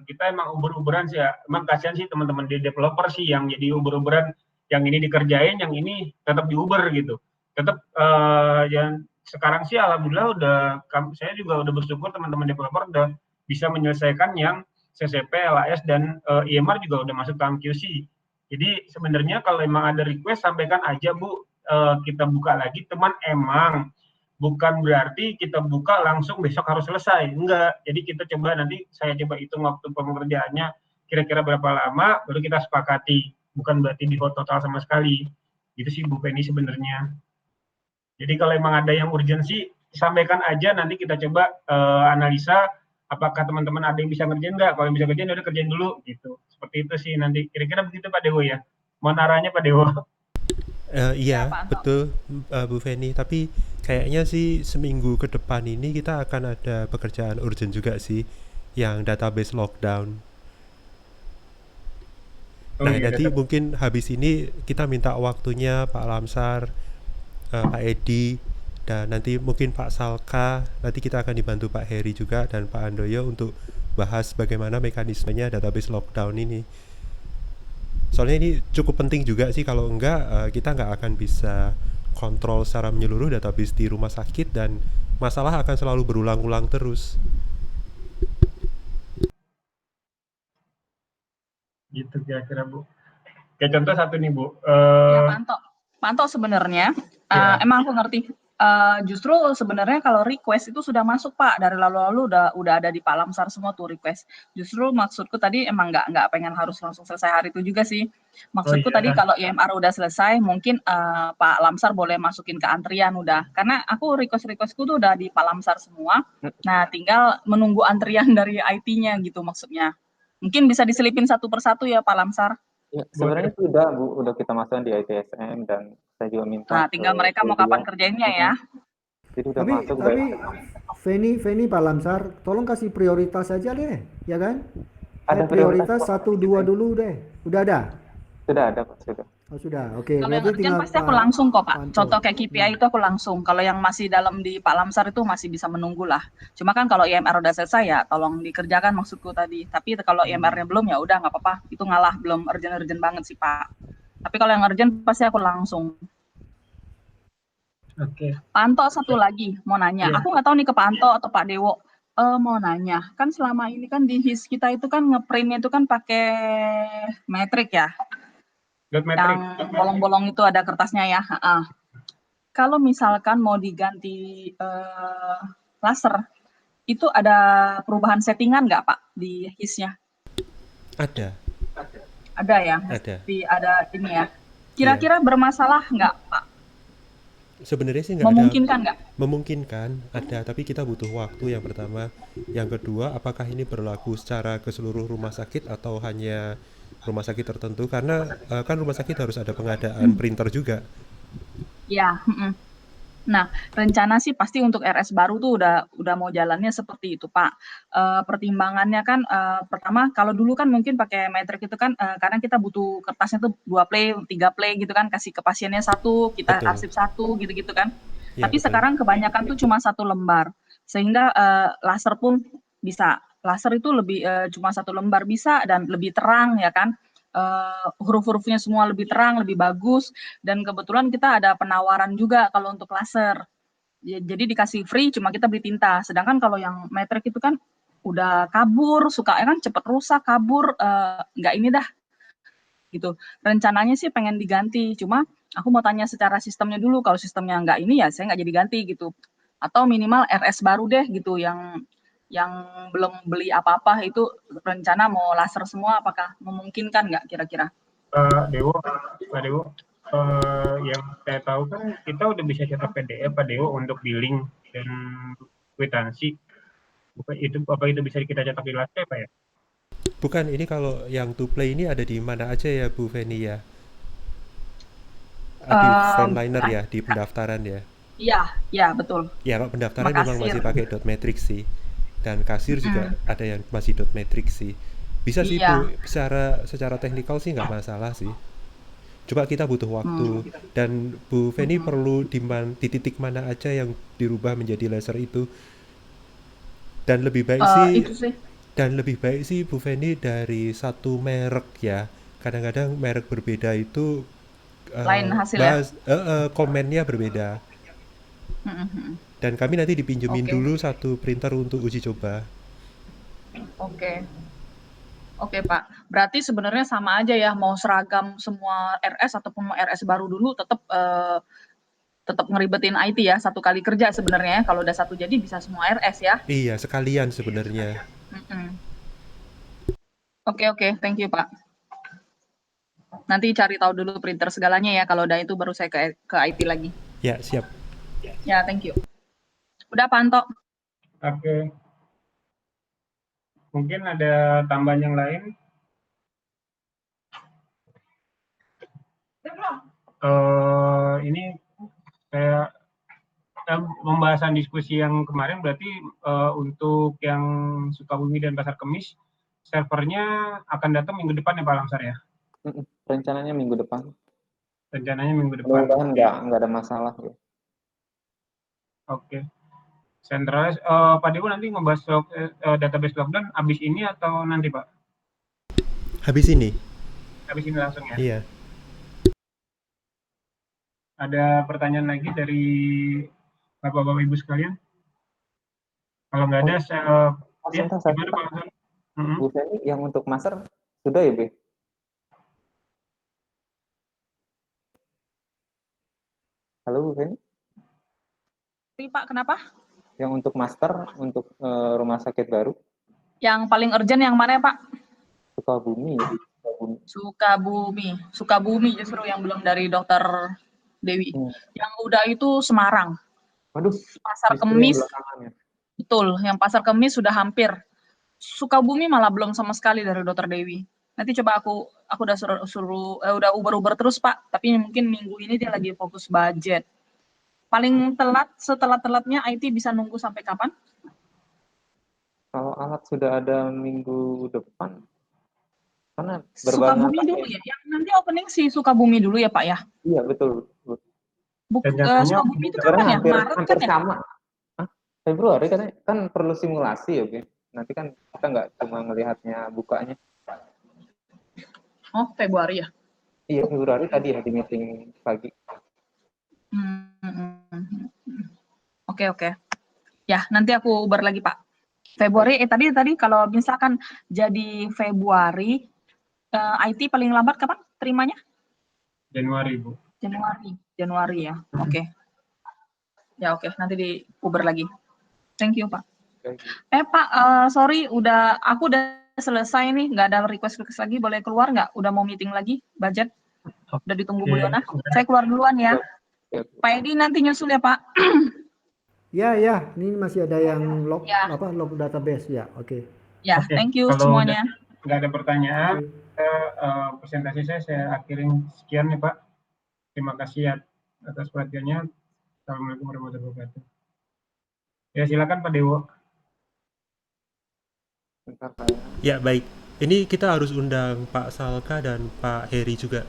kita emang uber-uberan sih ya. Emang kasihan sih teman-teman di developer sih yang jadi uber-uberan, yang ini dikerjain, yang ini tetap diuber gitu. Tetap yang sekarang sih alhamdulillah saya juga udah bersyukur teman-teman developer udah bisa menyelesaikan yang CCP, LAS dan IMR juga udah masuk dalam QC. Jadi sebenarnya kalau emang ada request sampaikan aja Bu, kita buka lagi. Teman emang bukan berarti kita buka langsung besok harus selesai, enggak. Jadi kita saya coba hitung waktu pengerjaannya kira-kira berapa lama, baru kita sepakati. Bukan berarti di total sama sekali. Itu sih Bu Penny sebenarnya. Jadi kalau emang ada yang urgensi, sampaikan aja, nanti kita coba analisa apakah teman-teman ada yang bisa ngerjain nggak. Kalau yang bisa ngerjain, udah kerjain dulu gitu. Seperti itu sih nanti. Kira-kira begitu Pak Dewo ya. Mohon arahnya Pak Dewo. Iya, Pak Anto. betul, Bu Feni. Tapi kayaknya sih seminggu ke depan ini kita akan ada pekerjaan urgent juga sih, yang database lockdown. Nah, iya, nanti mungkin habis ini kita minta waktunya Pak Lamsar, Pak Edi, dan nanti mungkin Pak Salka. Nanti kita akan dibantu Pak Heri juga dan Pak Handoyo untuk bahas bagaimana mekanismenya database lockdown ini. Soalnya ini cukup penting juga sih, kalau enggak kita nggak akan bisa kontrol secara menyeluruh database di rumah sakit dan masalah akan selalu berulang-ulang terus. Gitu kira-kira Bu. Kayak contoh satu nih Bu. Ya Pak Anto sebenarnya emang aku ngerti. Justru sebenarnya kalau request itu sudah masuk Pak, dari lalu-lalu udah ada di Pak Lamsar semua tuh request. Justru maksudku tadi emang nggak pengen harus langsung selesai hari itu juga sih. Maksudku tadi kalau IMR udah selesai, mungkin Pak Lamsar boleh masukin ke antrian udah. Karena aku requestku tuh udah di Pak Lamsar semua. Nah tinggal menunggu antrian dari IT-nya gitu maksudnya. Mungkin bisa diselipin satu persatu ya Pak Lamsar. Ya, sebenarnya sudah Bu, udah kita masukkan di ITSM dan saya juga minta. Nah, tinggal mereka mau kapan kerjainnya ya. Jadi udah masuk. Tapi Feni Pak Lamsar, tolong kasih prioritas aja deh, ya kan? Ada prioritas 1, 2 dulu deh. Udah ada? Sudah ada Pak, sudah. Oh sudah, oke. Kalau yang urgent pasti aku langsung kok Pak. Contoh kayak KPI itu aku langsung. Kalau yang masih dalam di Pak Lamsar itu masih bisa menunggu lah. Cuma kan kalau IMR udah selesai ya tolong dikerjakan maksudku tadi. Tapi kalau IMR-nya belum ya udah nggak apa-apa. Itu ngalah, belum urgent banget sih Pak. Tapi kalau yang urgent pasti aku langsung. Oke. Pak Anto satu lagi mau nanya. Aku nggak tahu nih ke Pak Anto atau Pak Dewo. Mau nanya, kan selama ini kan di HIS kita itu kan ngeprintnya itu kan pakai metrik ya. Yang bolong-bolong itu ada kertasnya ya. Kalau misalkan mau diganti laser, itu ada perubahan settingan nggak Pak di HIS-nya? Ada. Ada ya? Ada ini ya. Kira-kira bermasalah nggak Pak? Sebenarnya sih nggak memungkinkan nggak? Memungkinkan, ada, tapi kita butuh waktu yang pertama. Yang kedua, apakah ini berlaku secara ke seluruh rumah sakit atau hanya rumah sakit tertentu? Karena kan rumah sakit harus ada pengadaan printer juga. Ya. Nah, rencana sih pasti untuk RS baru tuh udah mau jalannya seperti itu Pak. Pertimbangannya kan pertama kalau dulu kan mungkin pakai metrik itu kan karena kita butuh kertasnya tuh 2 play, 3 play gitu kan, kasih ke pasiennya 1, kita arsip 1 gitu-gitu kan. Ya, tapi betul. Sekarang kebanyakan tuh cuma 1 lembar. Sehingga laser pun bisa. Laser itu lebih cuma 1 lembar bisa dan lebih terang ya kan. Huruf-hurufnya semua lebih terang, lebih bagus, dan kebetulan kita ada penawaran juga kalau untuk laser. Jadi dikasih free, cuma kita beli tinta. Sedangkan kalau yang metrik itu kan udah kabur, suka kan cepet rusak, kabur, nggak ini dah. Gitu. Rencananya sih pengen diganti, cuma aku mau tanya secara sistemnya dulu. Kalau sistemnya nggak ini ya saya nggak jadi ganti gitu. Atau minimal RS baru deh gitu yang belum beli apa-apa itu rencana mau laser semua, apakah memungkinkan nggak kira-kira? Pak Dewo, yang saya tahu kan kita udah bisa cetak PDF Pak Dewo untuk billing dan kwitansi. Apa itu bisa kita cetak di laser Pak ya? Bukan, ini kalau yang to play ini ada di mana aja ya Bu Feni ya? Di frontliner ya, di pendaftaran ya? Iya betul. Ya, kalau pendaftaran memang masih pakai dot matrix sih. Dan kasir juga ada yang masih dot matrix sih. Bisa sih Bu, secara teknikal sih nggak masalah sih. Coba kita butuh waktu. Dan Bu Feni perlu di titik mana aja yang dirubah menjadi laser itu. Dan lebih baik sih Bu Feni dari satu merek ya. Kadang-kadang merek berbeda itu lain hasilnya. Komennya berbeda. Dan kami nanti dipinjemin dulu 1 printer untuk uji coba. Oke Pak, berarti sebenarnya sama aja ya, mau seragam semua RS ataupun mau RS baru dulu tetap ngeribetin IT ya, 1 kali kerja sebenarnya. Kalau udah 1 jadi bisa semua RS ya. Iya, sekalian sebenarnya. Oke, thank you Pak. Nanti cari tahu dulu printer segalanya ya, kalau udah itu baru saya ke IT lagi. Ya, siap. Ya, thank you. Udah, Pak Anto. Oke. Mungkin ada tambahan yang lain? Ini saya pembahasan diskusi yang kemarin berarti untuk yang Sukabumi dan Pasar Kemis servernya akan datang minggu depan ya Pak Lamsar ya? Rencananya minggu depan. Rencananya minggu depan. Mudah-mudahan nggak ada masalah ya. Oke. Centralized, Pak Dewo nanti membahas database lockdown habis ini atau nanti Pak? Habis ini. Habis ini langsung ya? Iya. Ada pertanyaan lagi dari Bapak-Bapak Ibu sekalian? Kalau nggak ada, gimana Pak Lamsar? Bu Feni, yang untuk master sudah ya, Be? Halo, Bu Feni? Pak, kenapa? Yang untuk master, untuk rumah sakit baru? Yang paling urgent yang mana ya, Pak? Sukabumi. Sukabumi justru yang belum dari Dokter Dewi. Yang udah itu Semarang. Waduh. Pasar Kemis. Betul, yang Pasar Kemis sudah hampir. Sukabumi malah belum sama sekali dari Dokter Dewi. Nanti coba aku udah udah uber terus Pak, tapi mungkin minggu ini dia lagi fokus budget. Paling telat, setelah-telatnya IT bisa nunggu sampai kapan? Kalau alat sudah ada minggu depan, karena Sukabumi dulu ya, yang nanti opening si Sukabumi dulu ya Pak ya? Iya betul. Sukabumi itu kapan ya? Maret kan ya? Sama. Februari kan perlu simulasi ya, Oke. Nanti kan kita nggak cuma melihatnya bukanya. Oh, Februari ya? Iya, Februari tadi ya di meeting pagi. Oke. Ya, nanti aku uber lagi, Pak. Februari, tadi kalau misalkan jadi Februari, IT paling lambat kapan terimanya? Januari, Bu. Januari ya, oke. Ya, oke, nanti di uber lagi. Thank you, Pak. Pak, sorry, aku udah selesai nih, nggak ada request lagi, boleh keluar nggak? Udah mau meeting lagi, budget? Udah ditunggu Bu Yona. Saya keluar duluan ya. Pak Edi nanti nyusul ya, Pak. Ya, ini masih ada yang log database ya, oke. Ya, thank you semuanya. Nggak ada pertanyaan, presentasi saya akhirin sekian nih Pak. Terima kasih atas perhatiannya. Assalamualaikum warahmatullahi wabarakatuh. Ya, silakan Pak Dewo. Ya, baik. Ini kita harus undang Pak Salka dan Pak Heri juga.